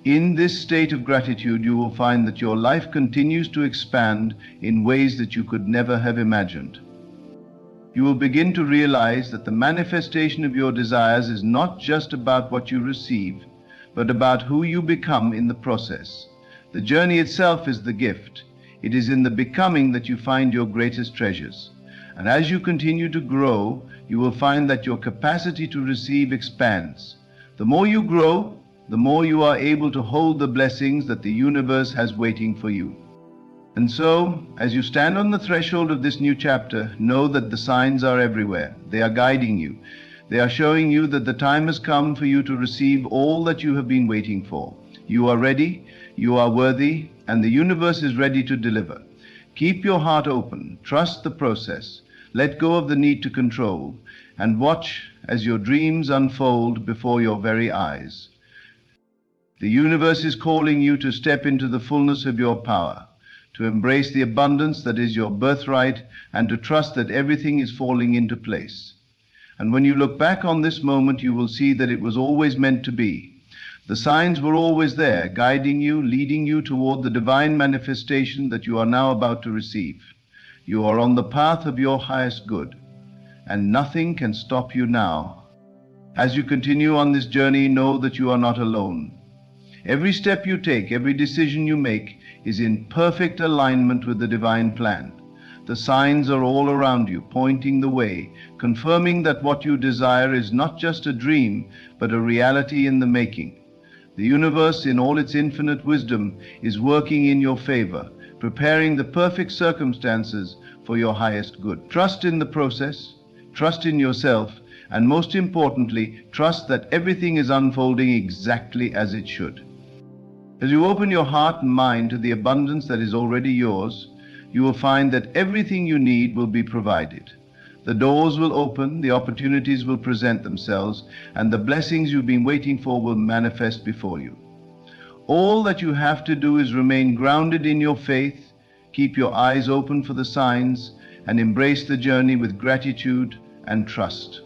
In this state of gratitude, you will find that your life continues to expand in ways that you could never have imagined. You will begin to realize that the manifestation of your desires is not just about what you receive, but about who you become in the process. The journey itself is the gift. It is in the becoming that you find your greatest treasures. And as you continue to grow, you will find that your capacity to receive expands. The more you grow, the more you are able to hold the blessings that the universe has waiting for you. And so, as you stand on the threshold of this new chapter, know that the signs are everywhere. They are guiding you. They are showing you that the time has come for you to receive all that you have been waiting for. You are ready, you are worthy, and the universe is ready to deliver. Keep your heart open, trust the process, let go of the need to control, and watch as your dreams unfold before your very eyes. The universe is calling you to step into the fullness of your power, to embrace the abundance that is your birthright, and to trust that everything is falling into place. And when you look back on this moment, you will see that it was always meant to be. The signs were always there, guiding you, leading you toward the divine manifestation that you are now about to receive. You are on the path of your highest good, and nothing can stop you now. As you continue on this journey, know that you are not alone. Every step you take, every decision you make is in perfect alignment with the divine plan. The signs are all around you, pointing the way, confirming that what you desire is not just a dream, but a reality in the making. The universe, in all its infinite wisdom, is working in your favor, preparing the perfect circumstances for your highest good. Trust in the process, trust in yourself, and most importantly, trust that everything is unfolding exactly as it should. As you open your heart and mind to the abundance that is already yours, you will find that everything you need will be provided. The doors will open, the opportunities will present themselves, and the blessings you've been waiting for will manifest before you. All that you have to do is remain grounded in your faith, keep your eyes open for the signs, and embrace the journey with gratitude and trust.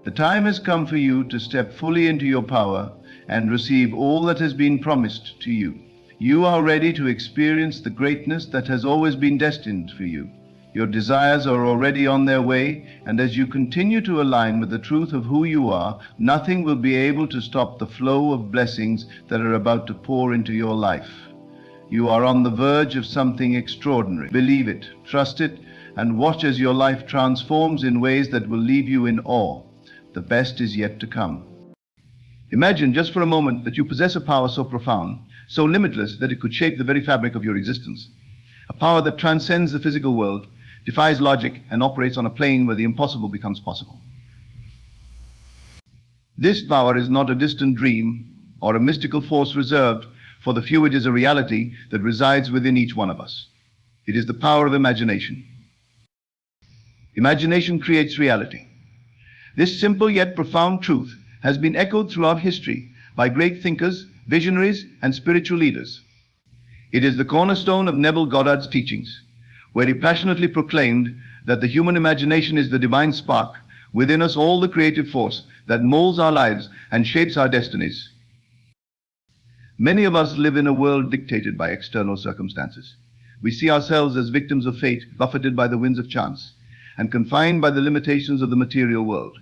The time has come for you to step fully into your power and receive all that has been promised to you. You are ready to experience the greatness that has always been destined for you. Your desires are already on their way, and as you continue to align with the truth of who you are, nothing will be able to stop the flow of blessings that are about to pour into your life. You are on the verge of something extraordinary. Believe it, trust it, and watch as your life transforms in ways that will leave you in awe. The best is yet to come. Imagine just for a moment that you possess a power so profound, so limitless that it could shape the very fabric of your existence. A power that transcends the physical world, defies logic, and operates on a plane where the impossible becomes possible. This power is not a distant dream or a mystical force reserved for the few. It is a reality that resides within each one of us. It is the power of imagination. Imagination creates reality. This simple yet profound truth has been echoed throughout history by great thinkers, visionaries, and spiritual leaders. It is the cornerstone of Neville Goddard's teachings, where he passionately proclaimed that the human imagination is the divine spark within us, all the creative force that molds our lives and shapes our destinies. Many of us live in a world dictated by external circumstances. We see ourselves as victims of fate, buffeted by the winds of chance, and confined by the limitations of the material world.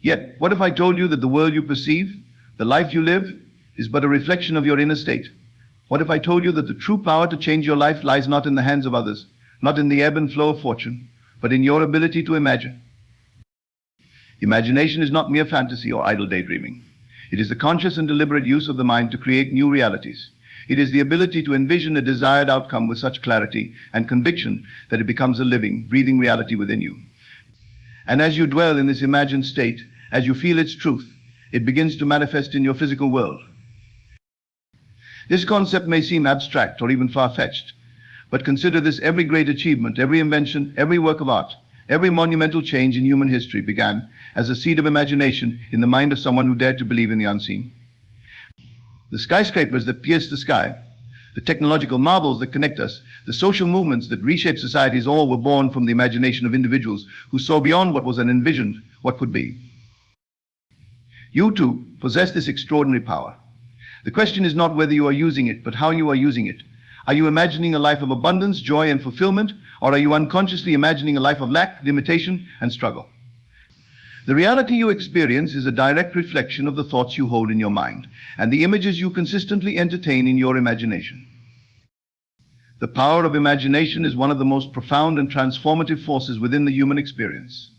Yet, what if I told you that the world you perceive, the life you live, is but a reflection of your inner state? What if I told you that the true power to change your life lies not in the hands of others, not in the ebb and flow of fortune, but in your ability to imagine? Imagination is not mere fantasy or idle daydreaming. It is the conscious and deliberate use of the mind to create new realities. It is the ability to envision a desired outcome with such clarity and conviction that it becomes a living, breathing reality within you. And as you dwell in this imagined state, as you feel its truth, it begins to manifest in your physical world. This concept may seem abstract or even far-fetched, but consider this: every great achievement, every invention, every work of art, every monumental change in human history began as a seed of imagination in the mind of someone who dared to believe in the unseen. The skyscrapers that pierce the sky, the technological marvels that connect us, the social movements that reshape societies, all were born from the imagination of individuals who saw beyond what was and envisioned what could be. You too possess this extraordinary power. The question is not whether you are using it, but how you are using it. Are you imagining a life of abundance, joy, and fulfillment, or are you unconsciously imagining a life of lack, limitation, and struggle? The reality you experience is a direct reflection of the thoughts you hold in your mind and the images you consistently entertain in your imagination. The power of imagination is one of the most profound and transformative forces within the human experience.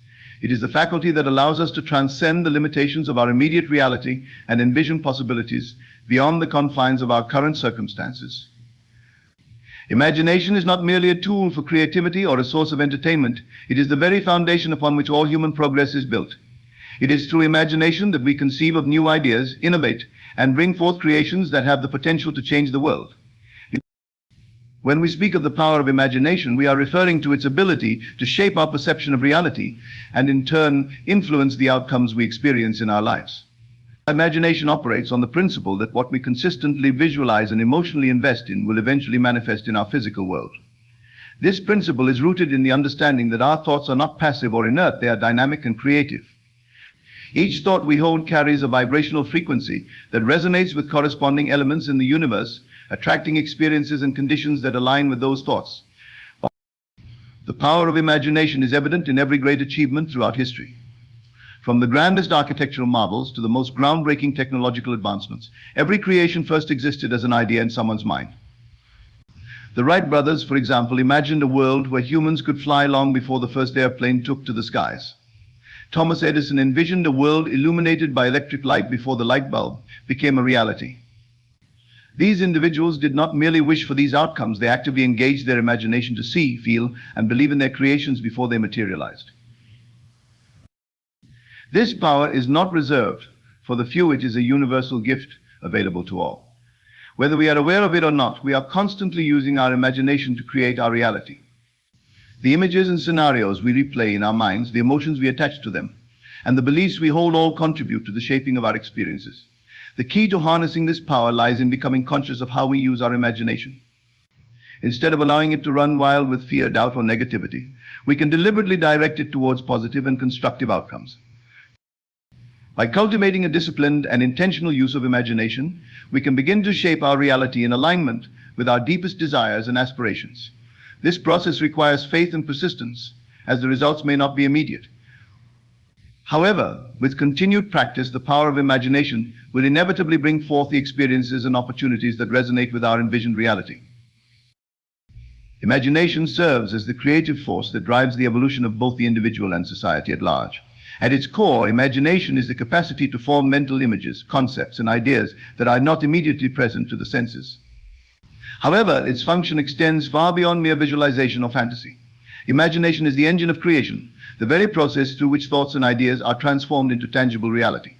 It is the faculty that allows us to transcend the limitations of our immediate reality and envision possibilities beyond the confines of our current circumstances. Imagination is not merely a tool for creativity or a source of entertainment. It is the very foundation upon which all human progress is built. It is through imagination that we conceive of new ideas, innovate, and bring forth creations that have the potential to change the world. When we speak of the power of imagination, we are referring to its ability to shape our perception of reality and in turn influence the outcomes we experience in our lives. Imagination operates on the principle that what we consistently visualize and emotionally invest in will eventually manifest in our physical world. This principle is rooted in the understanding that our thoughts are not passive or inert, they are dynamic and creative. Each thought we hold carries a vibrational frequency that resonates with corresponding elements in the universe, attracting experiences and conditions that align with those thoughts. The power of imagination is evident in every great achievement throughout history. From the grandest architectural marvels to the most groundbreaking technological advancements, every creation first existed as an idea in someone's mind. The Wright brothers, for example, imagined a world where humans could fly long before the first airplane took to the skies. Thomas Edison envisioned a world illuminated by electric light before the light bulb became a reality. These individuals did not merely wish for these outcomes, they actively engaged their imagination to see, feel, and believe in their creations before they materialized. This power is not reserved for the few, it is a universal gift available to all. Whether we are aware of it or not, we are constantly using our imagination to create our reality. The images and scenarios we replay in our minds, the emotions we attach to them, and the beliefs we hold all contribute to the shaping of our experiences. The key to harnessing this power lies in becoming conscious of how we use our imagination. Instead of allowing it to run wild with fear, doubt, or negativity, we can deliberately direct it towards positive and constructive outcomes. By cultivating a disciplined and intentional use of imagination, we can begin to shape our reality in alignment with our deepest desires and aspirations. This process requires faith and persistence, as the results may not be immediate. However, with continued practice, the power of imagination will inevitably bring forth the experiences and opportunities that resonate with our envisioned reality. Imagination serves as the creative force that drives the evolution of both the individual and society at large. At its core, imagination is the capacity to form mental images, concepts, and ideas that are not immediately present to the senses. However, its function extends far beyond mere visualization or fantasy. Imagination is the engine of creation, the very process through which thoughts and ideas are transformed into tangible reality.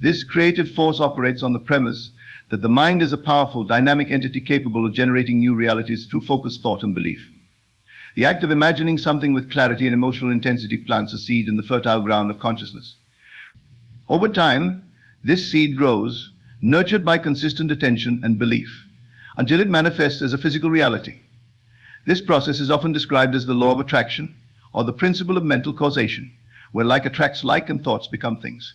This creative force operates on the premise that the mind is a powerful, dynamic entity capable of generating new realities through focused thought and belief. The act of imagining something with clarity and emotional intensity plants a seed in the fertile ground of consciousness. Over time, this seed grows, nurtured by consistent attention and belief, until it manifests as a physical reality. This process is often described as the law of attraction, or the principle of mental causation, where like attracts like and thoughts become things.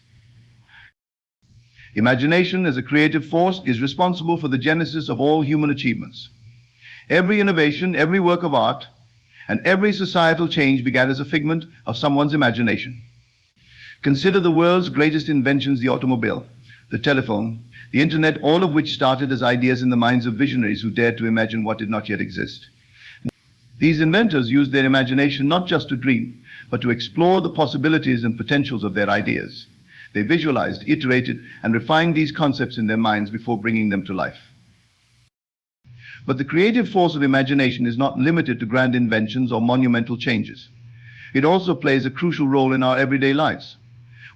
Imagination as a creative force is responsible for the genesis of all human achievements. Every innovation, every work of art, and every societal change began as a figment of someone's imagination. Consider the world's greatest inventions, the automobile, the telephone, the internet, all of which started as ideas in the minds of visionaries who dared to imagine what did not yet exist. These inventors used their imagination not just to dream, but to explore the possibilities and potentials of their ideas. They visualized, iterated, and refined these concepts in their minds before bringing them to life. But the creative force of imagination is not limited to grand inventions or monumental changes. It also plays a crucial role in our everyday lives.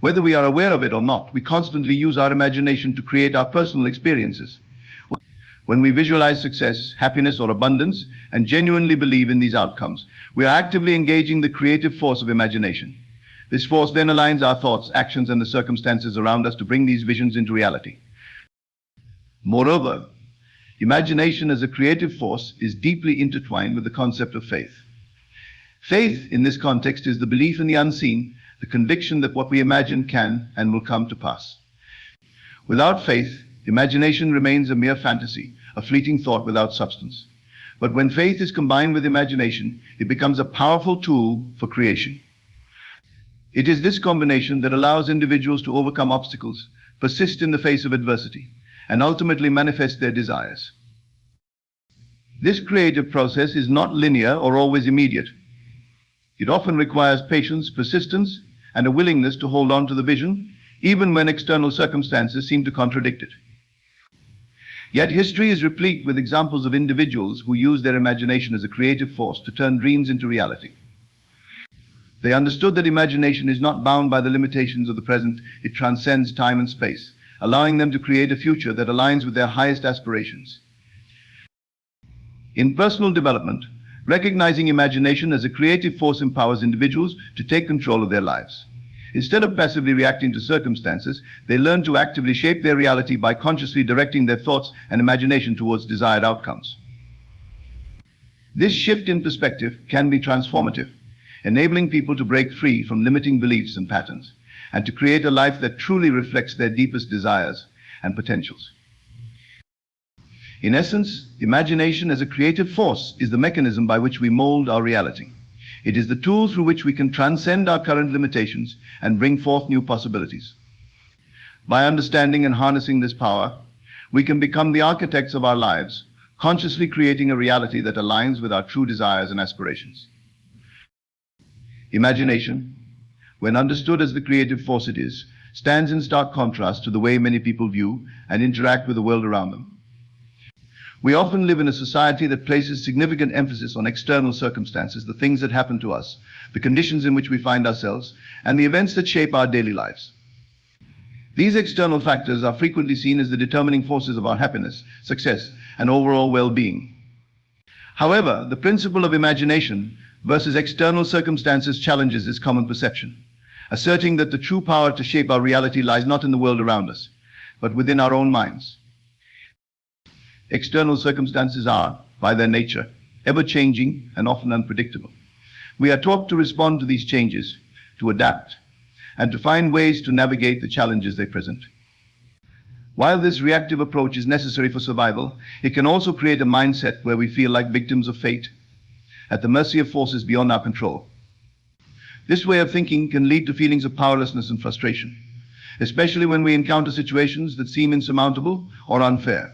Whether we are aware of it or not, we constantly use our imagination to create our personal experiences. When we visualize success, happiness, or abundance, and genuinely believe in these outcomes, we are actively engaging the creative force of imagination. This force then aligns our thoughts, actions, and the circumstances around us to bring these visions into reality. Moreover, imagination as a creative force is deeply intertwined with the concept of faith. Faith, in this context, is the belief in the unseen, the conviction that what we imagine can and will come to pass. Without faith, imagination remains a mere fantasy, a fleeting thought without substance. But when faith is combined with imagination, it becomes a powerful tool for creation. It is this combination that allows individuals to overcome obstacles, persist in the face of adversity, and ultimately manifest their desires. This creative process is not linear or always immediate. It often requires patience, persistence, and a willingness to hold on to the vision, even when external circumstances seem to contradict it. Yet history is replete with examples of individuals who use their imagination as a creative force to turn dreams into reality. They understood that imagination is not bound by the limitations of the present, it transcends time and space, allowing them to create a future that aligns with their highest aspirations. In personal development, recognizing imagination as a creative force empowers individuals to take control of their lives. Instead of passively reacting to circumstances, they learn to actively shape their reality by consciously directing their thoughts and imagination towards desired outcomes. This shift in perspective can be transformative, enabling people to break free from limiting beliefs and patterns, and to create a life that truly reflects their deepest desires and potentials. In essence, imagination as a creative force is the mechanism by which we mold our reality. It is the tool through which we can transcend our current limitations and bring forth new possibilities. By understanding and harnessing this power, we can become the architects of our lives, consciously creating a reality that aligns with our true desires and aspirations. Imagination, when understood as the creative force it is, stands in stark contrast to the way many people view and interact with the world around them. We often live in a society that places significant emphasis on external circumstances, the things that happen to us, the conditions in which we find ourselves, and the events that shape our daily lives. These external factors are frequently seen as the determining forces of our happiness, success, and overall well-being. However, the principle of imagination versus external circumstances challenges this common perception, asserting that the true power to shape our reality lies not in the world around us, but within our own minds. External circumstances are, by their nature, ever-changing and often unpredictable. We are taught to respond to these changes, to adapt, and to find ways to navigate the challenges they present. While this reactive approach is necessary for survival, it can also create a mindset where we feel like victims of fate, at the mercy of forces beyond our control. This way of thinking can lead to feelings of powerlessness and frustration, especially when we encounter situations that seem insurmountable or unfair.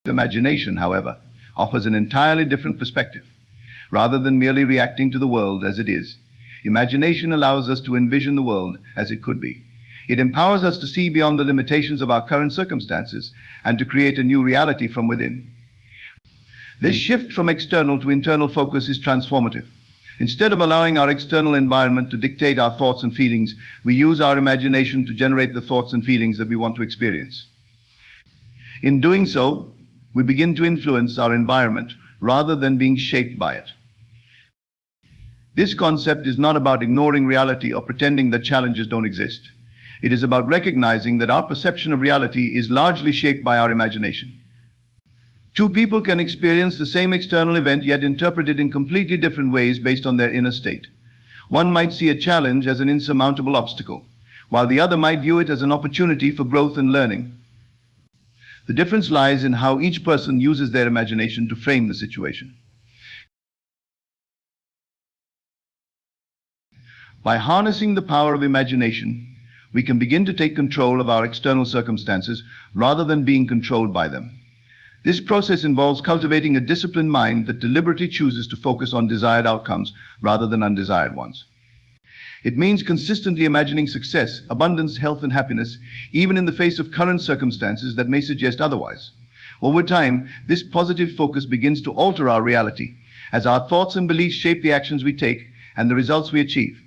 Imagination, however, offers an entirely different perspective. Rather than merely reacting to the world as it is, imagination allows us to envision the world as it could be. It empowers us to see beyond the limitations of our current circumstances and to create a new reality from within. This shift from external to internal focus is transformative. Instead of allowing our external environment to dictate our thoughts and feelings, we use our imagination to generate the thoughts and feelings that we want to experience. In doing so, we begin to influence our environment rather than being shaped by it. This concept is not about ignoring reality or pretending that challenges don't exist. It is about recognizing that our perception of reality is largely shaped by our imagination. Two people can experience the same external event yet interpret it in completely different ways based on their inner state. One might see a challenge as an insurmountable obstacle, while the other might view it as an opportunity for growth and learning. The difference lies in how each person uses their imagination to frame the situation. By harnessing the power of imagination, we can begin to take control of our external circumstances rather than being controlled by them. This process involves cultivating a disciplined mind that deliberately chooses to focus on desired outcomes rather than undesired ones. It means consistently imagining success, abundance, health, and happiness, even in the face of current circumstances that may suggest otherwise. Over time, this positive focus begins to alter our reality, as our thoughts and beliefs shape the actions we take and the results we achieve.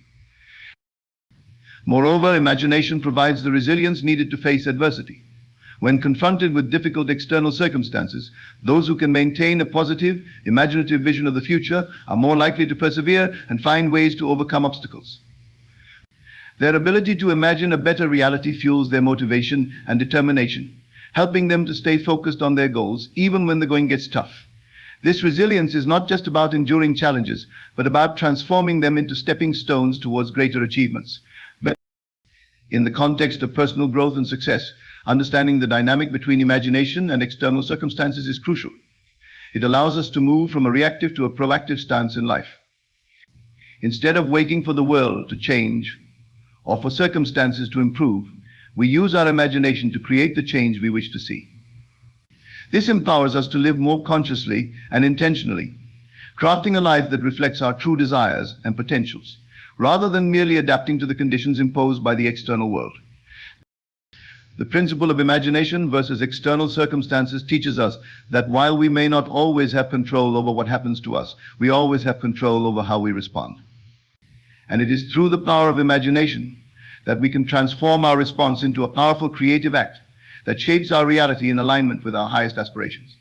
Moreover, imagination provides the resilience needed to face adversity. When confronted with difficult external circumstances, those who can maintain a positive, imaginative vision of the future are more likely to persevere and find ways to overcome obstacles. Their ability to imagine a better reality fuels their motivation and determination, helping them to stay focused on their goals even when the going gets tough. This resilience is not just about enduring challenges, but about transforming them into stepping stones towards greater achievements. But in the context of personal growth and success, understanding the dynamic between imagination and external circumstances is crucial. It allows us to move from a reactive to a proactive stance in life. Instead of waiting for the world to change or for circumstances to improve, we use our imagination to create the change we wish to see. This empowers us to live more consciously and intentionally, crafting a life that reflects our true desires and potentials, rather than merely adapting to the conditions imposed by the external world. The principle of imagination versus external circumstances teaches us that while we may not always have control over what happens to us, we always have control over how we respond. And it is through the power of imagination that we can transform our response into a powerful creative act that shapes our reality in alignment with our highest aspirations.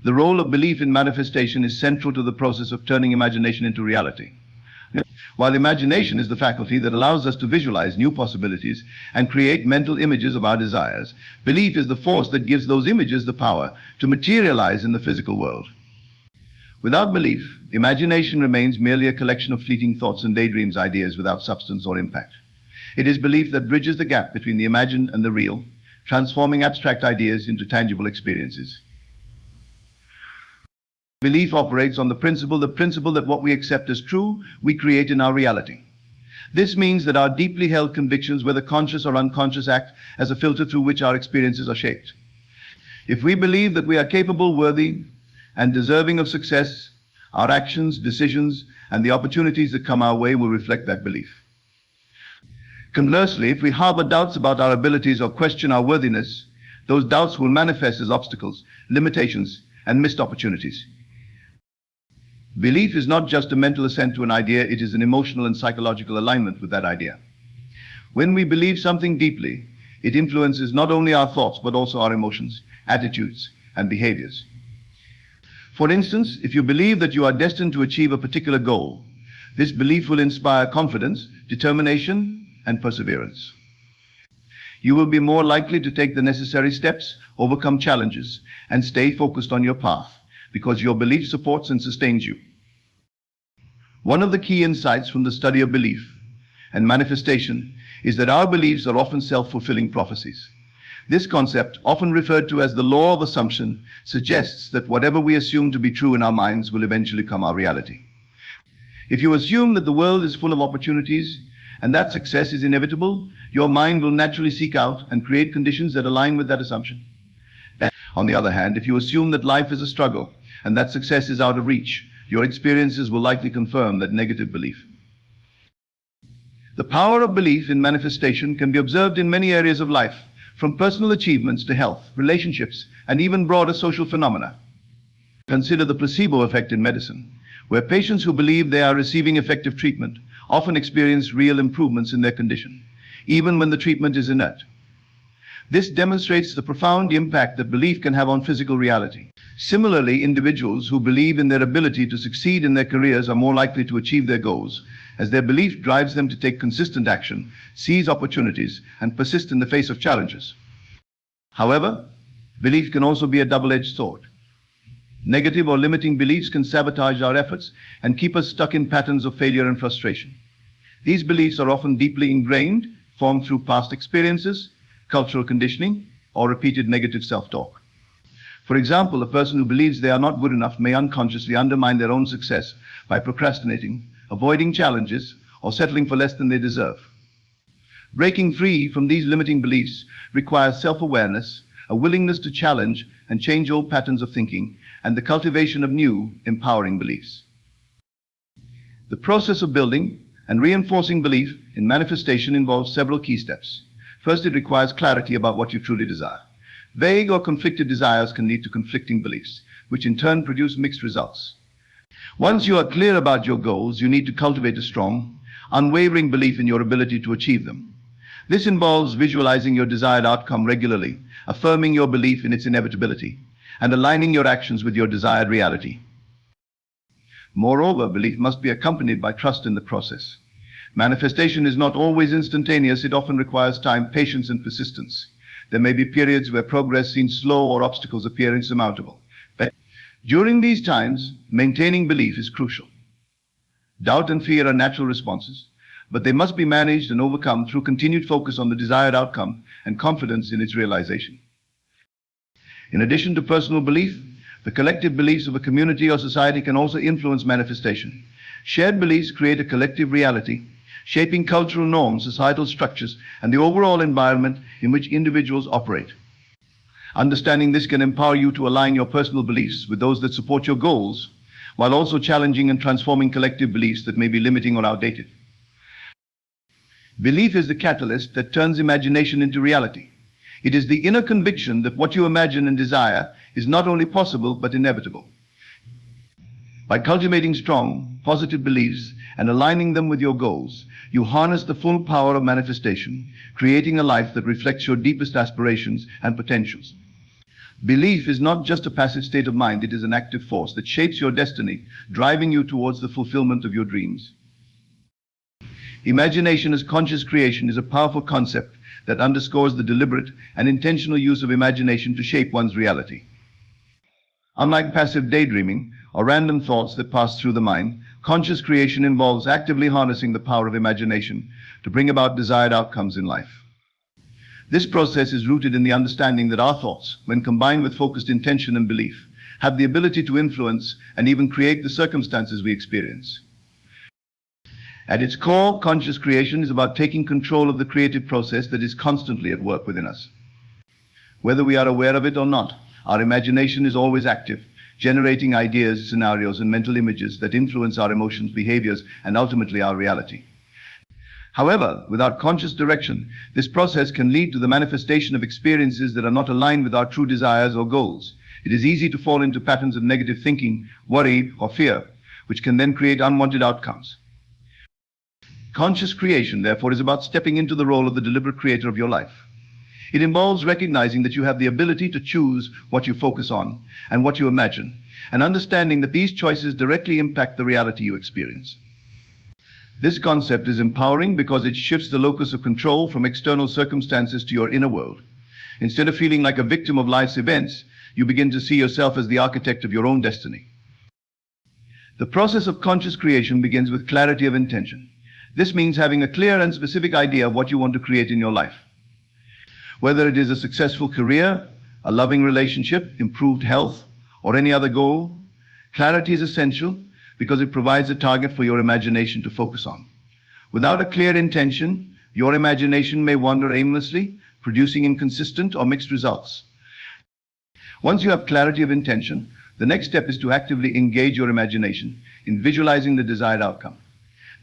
The role of belief in manifestation is central to the process of turning imagination into reality. While imagination is the faculty that allows us to visualize new possibilities and create mental images of our desires, belief is the force that gives those images the power to materialize in the physical world. Without belief, imagination remains merely a collection of fleeting thoughts and daydreams, ideas without substance or impact. It is belief that bridges the gap between the imagined and the real, transforming abstract ideas into tangible experiences. Belief operates on the principle that what we accept as true, we create in our reality. This means that our deeply held convictions, whether conscious or unconscious, act as a filter through which our experiences are shaped. If we believe that we are capable, worthy, and deserving of success, our actions, decisions, and the opportunities that come our way will reflect that belief. Conversely, if we harbor doubts about our abilities or question our worthiness, those doubts will manifest as obstacles, limitations, and missed opportunities. Belief is not just a mental assent to an idea, it is an emotional and psychological alignment with that idea. When we believe something deeply, it influences not only our thoughts, but also our emotions, attitudes, and behaviors. For instance, if you believe that you are destined to achieve a particular goal, this belief will inspire confidence, determination, and perseverance. You will be more likely to take the necessary steps, overcome challenges, and stay focused on your path, because your belief supports and sustains you. One of the key insights from the study of belief and manifestation is that our beliefs are often self-fulfilling prophecies. This concept, often referred to as the law of assumption, suggests that whatever we assume to be true in our minds will eventually become our reality. If you assume that the world is full of opportunities and that success is inevitable, your mind will naturally seek out and create conditions that align with that assumption. On the other hand, if you assume that life is a struggle and that success is out of reach, your experiences will likely confirm that negative belief. The power of belief in manifestation can be observed in many areas of life, from personal achievements to health, relationships, and even broader social phenomena. Consider the placebo effect in medicine, where patients who believe they are receiving effective treatment often experience real improvements in their condition, even when the treatment is inert. This demonstrates the profound impact that belief can have on physical reality. Similarly, individuals who believe in their ability to succeed in their careers are more likely to achieve their goals, as their belief drives them to take consistent action, seize opportunities, and persist in the face of challenges. However, belief can also be a double-edged sword. Negative or limiting beliefs can sabotage our efforts and keep us stuck in patterns of failure and frustration. These beliefs are often deeply ingrained, formed through past experiences, cultural conditioning, or repeated negative self-talk. For example, a person who believes they are not good enough may unconsciously undermine their own success by procrastinating, avoiding challenges, or settling for less than they deserve. Breaking free from these limiting beliefs requires self-awareness, a willingness to challenge and change old patterns of thinking, and the cultivation of new, empowering beliefs. The process of building and reinforcing belief in manifestation involves several key steps. First, it requires clarity about what you truly desire. Vague or conflicted desires can lead to conflicting beliefs, which in turn produce mixed results. Once you are clear about your goals, you need to cultivate a strong, unwavering belief in your ability to achieve them. This involves visualizing your desired outcome regularly, affirming your belief in its inevitability, and aligning your actions with your desired reality. Moreover, belief must be accompanied by trust in the process. Manifestation is not always instantaneous. It often requires time, patience, and persistence. There may be periods where progress seems slow or obstacles appear insurmountable. But during these times, maintaining belief is crucial. Doubt and fear are natural responses, but they must be managed and overcome through continued focus on the desired outcome and confidence in its realization. In addition to personal belief, the collective beliefs of a community or society can also influence manifestation. Shared beliefs create a collective reality, shaping cultural norms, societal structures, and the overall environment in which individuals operate. Understanding this can empower you to align your personal beliefs with those that support your goals, while also challenging and transforming collective beliefs that may be limiting or outdated. Belief is the catalyst that turns imagination into reality. It is the inner conviction that what you imagine and desire is not only possible but inevitable. By cultivating strong, positive beliefs and aligning them with your goals, you harness the full power of manifestation, creating a life that reflects your deepest aspirations and potentials. Belief is not just a passive state of mind, it is an active force that shapes your destiny, driving you towards the fulfillment of your dreams. Imagination as conscious creation is a powerful concept that underscores the deliberate and intentional use of imagination to shape one's reality. Unlike passive daydreaming or random thoughts that pass through the mind, conscious creation involves actively harnessing the power of imagination to bring about desired outcomes in life. This process is rooted in the understanding that our thoughts, when combined with focused intention and belief, have the ability to influence and even create the circumstances we experience. At its core, conscious creation is about taking control of the creative process that is constantly at work within us. Whether we are aware of it or not, our imagination is always active, generating ideas, scenarios, and mental images that influence our emotions, behaviors, and ultimately our reality. However, without conscious direction, this process can lead to the manifestation of experiences that are not aligned with our true desires or goals. It is easy to fall into patterns of negative thinking, worry, or fear, which can then create unwanted outcomes. Conscious creation, therefore, is about stepping into the role of the deliberate creator of your life. It involves recognizing that you have the ability to choose what you focus on and what you imagine, and understanding that these choices directly impact the reality you experience. This concept is empowering because it shifts the locus of control from external circumstances to your inner world. Instead of feeling like a victim of life's events, you begin to see yourself as the architect of your own destiny. The process of conscious creation begins with clarity of intention. This means having a clear and specific idea of what you want to create in your life. Whether it is a successful career, a loving relationship, improved health, or any other goal, clarity is essential because it provides a target for your imagination to focus on. Without a clear intention, your imagination may wander aimlessly, producing inconsistent or mixed results. Once you have clarity of intention, the next step is to actively engage your imagination in visualizing the desired outcome.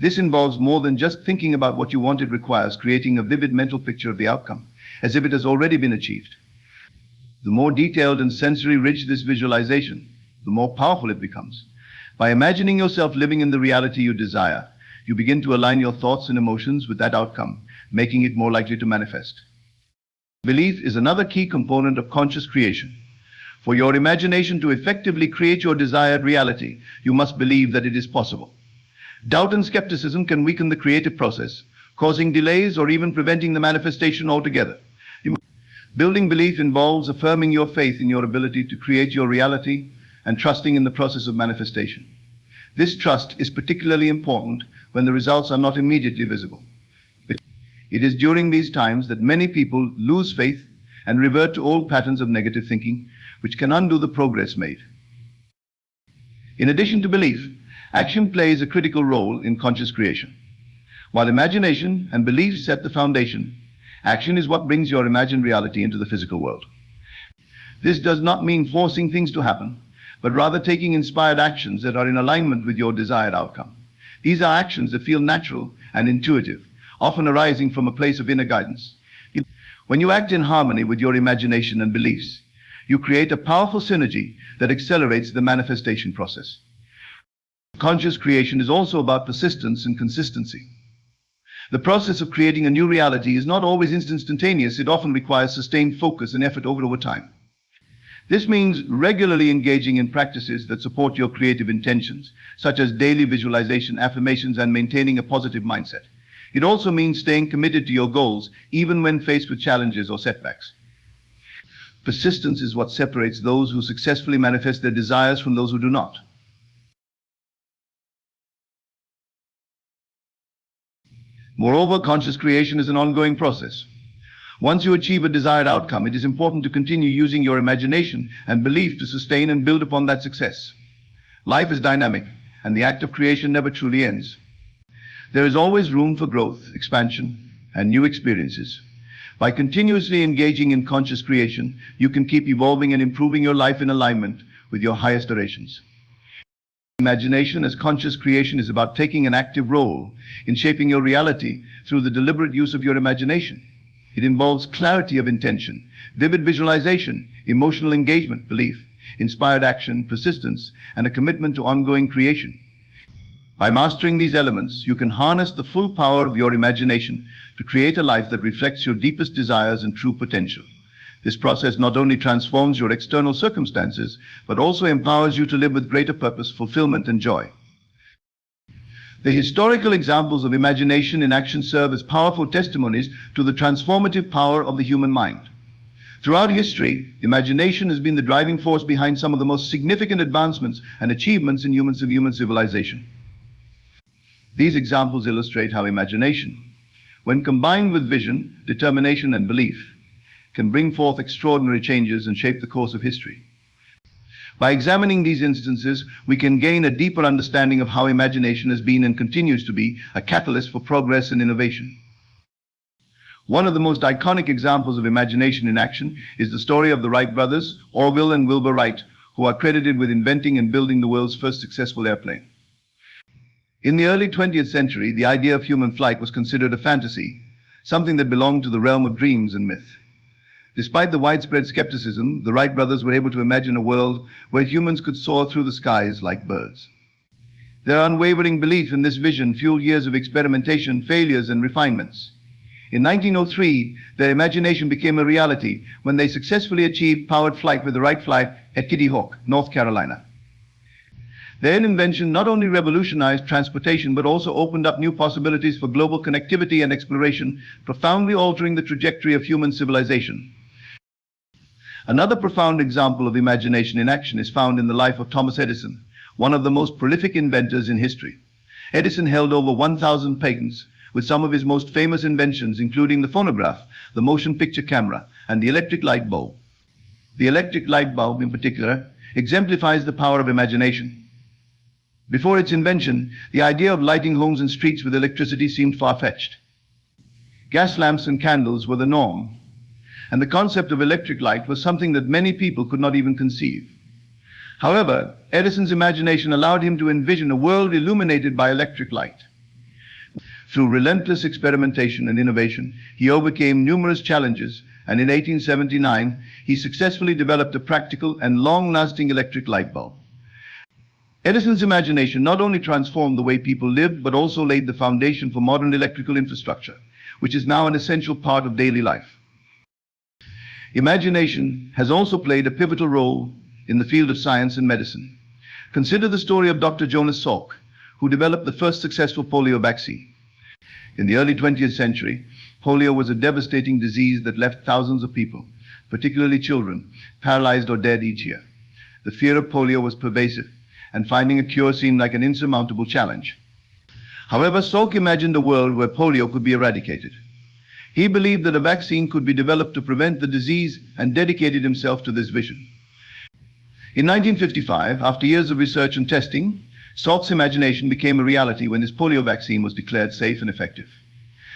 This involves more than just thinking about what you want. It requires creating a vivid mental picture of the outcome, as if it has already been achieved. The more detailed and sensory rich this visualization, the more powerful it becomes. By imagining yourself living in the reality you desire, you begin to align your thoughts and emotions with that outcome, making it more likely to manifest. Belief is another key component of conscious creation. For your imagination to effectively create your desired reality, you must believe that it is possible. Doubt and skepticism can weaken the creative process, causing delays or even preventing the manifestation altogether. Building belief involves affirming your faith in your ability to create your reality and trusting in the process of manifestation. This trust is particularly important when the results are not immediately visible. It is during these times that many people lose faith and revert to old patterns of negative thinking, which can undo the progress made. In addition to belief, action plays a critical role in conscious creation. While imagination and belief set the foundation, action is what brings your imagined reality into the physical world. This does not mean forcing things to happen, but rather taking inspired actions that are in alignment with your desired outcome. These are actions that feel natural and intuitive, often arising from a place of inner guidance. When you act in harmony with your imagination and beliefs, you create a powerful synergy that accelerates the manifestation process. Conscious creation is also about persistence and consistency. The process of creating a new reality is not always instantaneous. It often requires sustained focus and effort over time. This means regularly engaging in practices that support your creative intentions, such as daily visualization, affirmations, and maintaining a positive mindset. It also means staying committed to your goals, even when faced with challenges or setbacks. Persistence is what separates those who successfully manifest their desires from those who do not. Moreover, conscious creation is an ongoing process. Once you achieve a desired outcome, it is important to continue using your imagination and belief to sustain and build upon that success. Life is dynamic, and the act of creation never truly ends. There is always room for growth, expansion, and new experiences. By continuously engaging in conscious creation, you can keep evolving and improving your life in alignment with your highest aspirations. Imagination as conscious creation is about taking an active role in shaping your reality through the deliberate use of your imagination. It involves clarity of intention, vivid visualization, emotional engagement, belief, inspired action, persistence, and a commitment to ongoing creation. By mastering these elements, you can harness the full power of your imagination to create a life that reflects your deepest desires and true potential. This process not only transforms your external circumstances, but also empowers you to live with greater purpose, fulfillment, and joy. The historical examples of imagination in action serve as powerful testimonies to the transformative power of the human mind. Throughout history, imagination has been the driving force behind some of the most significant advancements and achievements in human civilization. These examples illustrate how imagination, when combined with vision, determination, and belief, can bring forth extraordinary changes and shape the course of history. By examining these instances, we can gain a deeper understanding of how imagination has been and continues to be a catalyst for progress and innovation. One of the most iconic examples of imagination in action is the story of the Wright brothers, Orville and Wilbur Wright, who are credited with inventing and building the world's first successful airplane. In the early 20th century, the idea of human flight was considered a fantasy, something that belonged to the realm of dreams and myth. Despite the widespread skepticism, the Wright brothers were able to imagine a world where humans could soar through the skies like birds. Their unwavering belief in this vision fueled years of experimentation, failures, and refinements. In 1903, their imagination became a reality when they successfully achieved powered flight with the Wright flight at Kitty Hawk, North Carolina. Their invention not only revolutionized transportation, but also opened up new possibilities for global connectivity and exploration, profoundly altering the trajectory of human civilization. Another profound example of imagination in action is found in the life of Thomas Edison, one of the most prolific inventors in history. Edison held over 1,000 patents, with some of his most famous inventions including the phonograph, the motion picture camera, and the electric light bulb. The electric light bulb, in particular, exemplifies the power of imagination. Before its invention, the idea of lighting homes and streets with electricity seemed far-fetched. Gas lamps and candles were the norm, and the concept of electric light was something that many people could not even conceive. However, Edison's imagination allowed him to envision a world illuminated by electric light. Through relentless experimentation and innovation, he overcame numerous challenges, and in 1879, he successfully developed a practical and long-lasting electric light bulb. Edison's imagination not only transformed the way people lived, but also laid the foundation for modern electrical infrastructure, which is now an essential part of daily life. Imagination has also played a pivotal role in the field of science and medicine. Consider the story of Dr. Jonas Salk, who developed the first successful polio vaccine. In the early 20th century, polio was a devastating disease that left thousands of people, particularly children, paralyzed or dead each year. The fear of polio was pervasive, and finding a cure seemed like an insurmountable challenge. However, Salk imagined a world where polio could be eradicated. He believed that a vaccine could be developed to prevent the disease and dedicated himself to this vision. In 1955, after years of research and testing, Salk's imagination became a reality when his polio vaccine was declared safe and effective.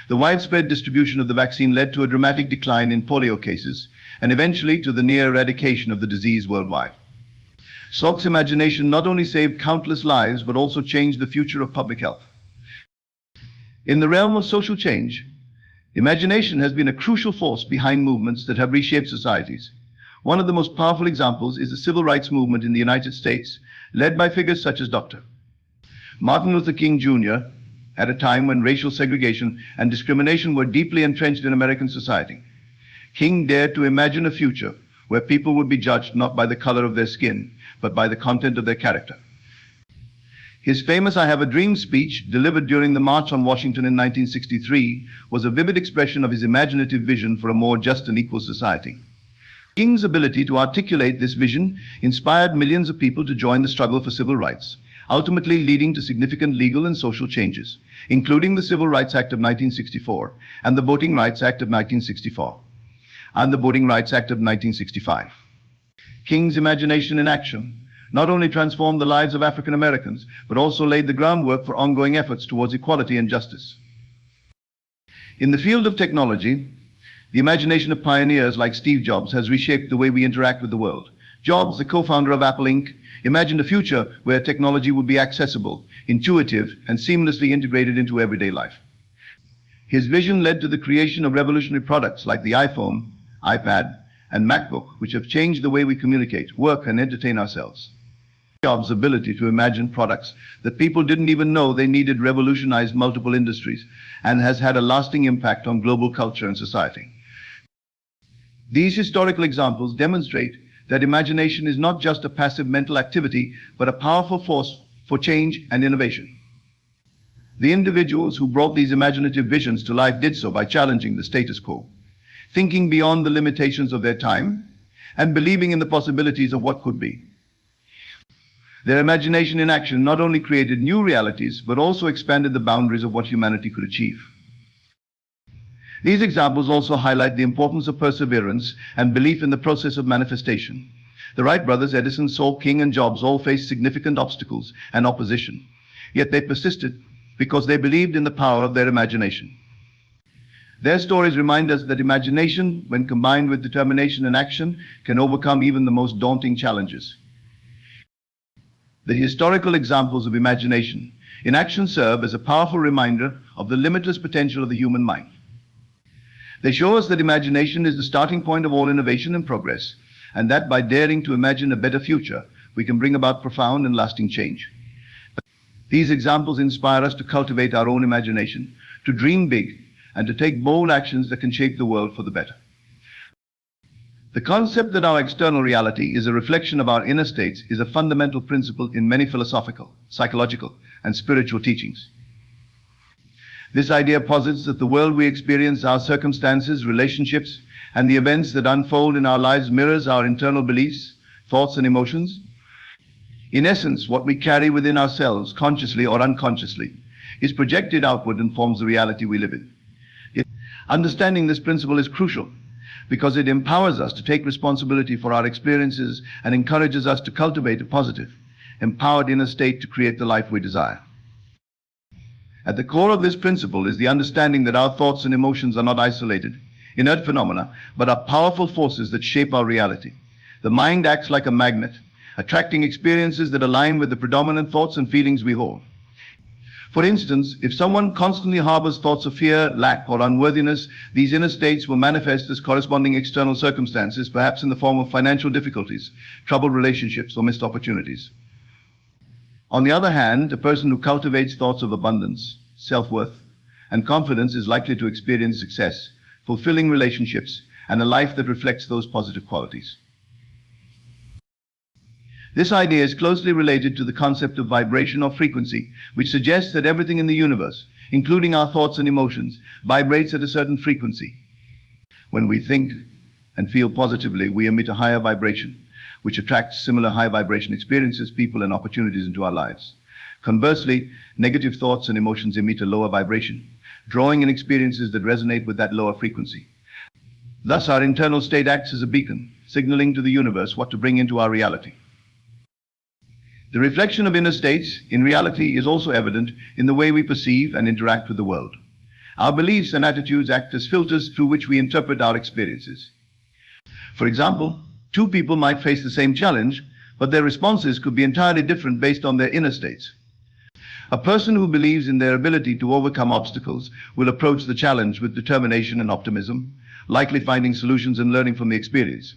The widespread distribution of the vaccine led to a dramatic decline in polio cases and eventually to the near eradication of the disease worldwide. Salk's imagination not only saved countless lives, but also changed the future of public health. In the realm of social change, imagination has been a crucial force behind movements that have reshaped societies. One of the most powerful examples is the civil rights movement in the United States, led by figures such as Dr. Martin Luther King Jr., at a time when racial segregation and discrimination were deeply entrenched in American society. King dared to imagine a future where people would be judged not by the color of their skin, but by the content of their character. His famous "I Have a Dream" speech, delivered during the March on Washington in 1963, was a vivid expression of his imaginative vision for a more just and equal society. King's ability to articulate this vision inspired millions of people to join the struggle for civil rights, ultimately leading to significant legal and social changes, including the Civil Rights Act of 1964 and the Voting Rights Act of 1964 and the Voting Rights Act of 1965. King's imagination in action not only transformed the lives of African Americans, but also laid the groundwork for ongoing efforts towards equality and justice. In the field of technology, the imagination of pioneers like Steve Jobs has reshaped the way we interact with the world. Jobs, the co-founder of Apple Inc., imagined a future where technology would be accessible, intuitive, and seamlessly integrated into everyday life. His vision led to the creation of revolutionary products like the iPhone, iPad, and MacBook, which have changed the way we communicate, work, and entertain ourselves. Jobs' ability to imagine products that people didn't even know they needed revolutionized multiple industries and has had a lasting impact on global culture and society. These historical examples demonstrate that imagination is not just a passive mental activity, but a powerful force for change and innovation. The individuals who brought these imaginative visions to life did so by challenging the status quo, thinking beyond the limitations of their time, and believing in the possibilities of what could be. Their imagination in action not only created new realities, but also expanded the boundaries of what humanity could achieve. These examples also highlight the importance of perseverance and belief in the process of manifestation. The Wright brothers, Edison, Saul, King, and Jobs all faced significant obstacles and opposition, yet they persisted because they believed in the power of their imagination. Their stories remind us that imagination, when combined with determination and action, can overcome even the most daunting challenges. The historical examples of imagination in action serve as a powerful reminder of the limitless potential of the human mind. They show us that imagination is the starting point of all innovation and progress, and that by daring to imagine a better future, we can bring about profound and lasting change. These examples inspire us to cultivate our own imagination, to dream big, and to take bold actions that can shape the world for the better. The concept that our external reality is a reflection of our inner states is a fundamental principle in many philosophical, psychological, and spiritual teachings. This idea posits that the world we experience, our circumstances, relationships, and the events that unfold in our lives mirrors our internal beliefs, thoughts, and emotions. In essence, what we carry within ourselves, consciously or unconsciously, is projected outward and forms the reality we live in. Yet, understanding this principle is crucial, because it empowers us to take responsibility for our experiences and encourages us to cultivate a positive, empowered inner state to create the life we desire. At the core of this principle is the understanding that our thoughts and emotions are not isolated, inert phenomena, but are powerful forces that shape our reality. The mind acts like a magnet, attracting experiences that align with the predominant thoughts and feelings we hold. For instance, if someone constantly harbors thoughts of fear, lack, or unworthiness, these inner states will manifest as corresponding external circumstances, perhaps in the form of financial difficulties, troubled relationships, or missed opportunities. On the other hand, a person who cultivates thoughts of abundance, self-worth, and confidence is likely to experience success, fulfilling relationships, and a life that reflects those positive qualities. This idea is closely related to the concept of vibration or frequency, which suggests that everything in the universe, including our thoughts and emotions, vibrates at a certain frequency. When we think and feel positively, we emit a higher vibration, which attracts similar high vibration experiences, people, and opportunities into our lives. Conversely, negative thoughts and emotions emit a lower vibration, drawing in experiences that resonate with that lower frequency. Thus, our internal state acts as a beacon, signaling to the universe what to bring into our reality. The reflection of inner states in reality is also evident in the way we perceive and interact with the world. Our beliefs and attitudes act as filters through which we interpret our experiences. For example, two people might face the same challenge, but their responses could be entirely different based on their inner states. A person who believes in their ability to overcome obstacles will approach the challenge with determination and optimism, likely finding solutions and learning from the experience.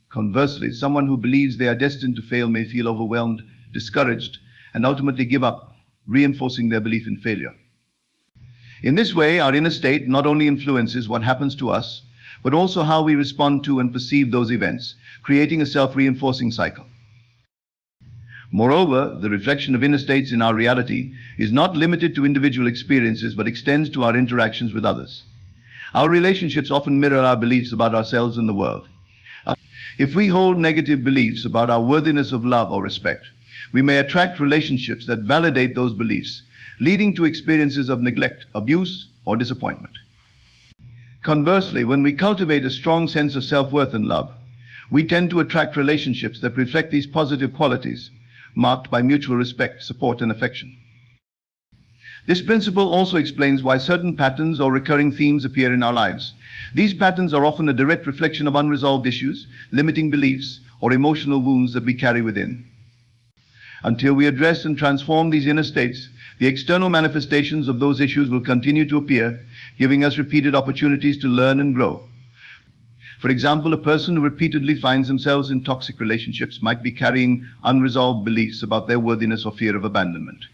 Conversely, someone who believes they are destined to fail may feel overwhelmed, discouraged, and ultimately give up, reinforcing their belief in failure. In this way, our inner state not only influences what happens to us, but also how we respond to and perceive those events, creating a self-reinforcing cycle. Moreover, the reflection of inner states in our reality is not limited to individual experiences, but extends to our interactions with others. Our relationships often mirror our beliefs about ourselves and the world. If we hold negative beliefs about our worthiness of love or respect, we may attract relationships that validate those beliefs, leading to experiences of neglect, abuse, or disappointment. Conversely, when we cultivate a strong sense of self-worth and love, we tend to attract relationships that reflect these positive qualities, marked by mutual respect, support, and affection. This principle also explains why certain patterns or recurring themes appear in our lives. These patterns are often a direct reflection of unresolved issues, limiting beliefs, or emotional wounds that we carry within. Until we address and transform these inner states, the external manifestations of those issues will continue to appear, giving us repeated opportunities to learn and grow. For example, a person who repeatedly finds themselves in toxic relationships might be carrying unresolved beliefs about their worthiness or fear of abandonment.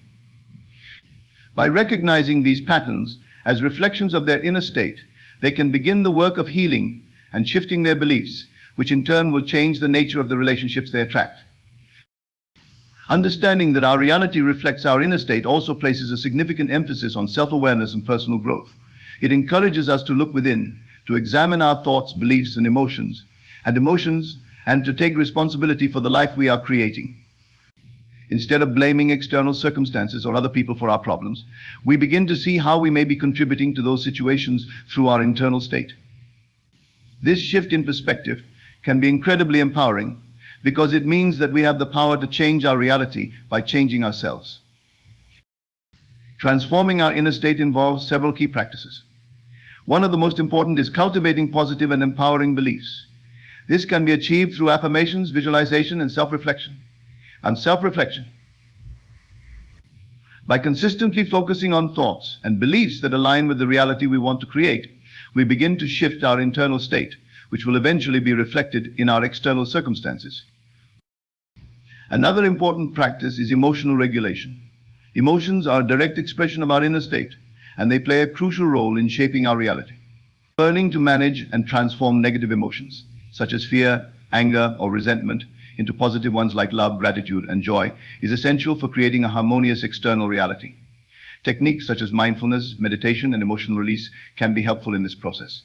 By recognizing these patterns as reflections of their inner state, they can begin the work of healing and shifting their beliefs, which in turn will change the nature of the relationships they attract. Understanding that our reality reflects our inner state also places a significant emphasis on self-awareness and personal growth. It encourages us to look within, to examine our thoughts, beliefs, and emotions, and to take responsibility for the life we are creating. Instead of blaming external circumstances or other people for our problems, we begin to see how we may be contributing to those situations through our internal state. This shift in perspective can be incredibly empowering because it means that we have the power to change our reality by changing ourselves. Transforming our inner state involves several key practices. One of the most important is cultivating positive and empowering beliefs. This can be achieved through affirmations, visualization, and self-reflection. By consistently focusing on thoughts and beliefs that align with the reality we want to create, we begin to shift our internal state, which will eventually be reflected in our external circumstances. Another important practice is emotional regulation. Emotions are a direct expression of our inner state, and they play a crucial role in shaping our reality. Learning to manage and transform negative emotions, such as fear, anger, or resentment, into positive ones like love, gratitude, and joy, is essential for creating a harmonious external reality. Techniques such as mindfulness, meditation, and emotional release can be helpful in this process.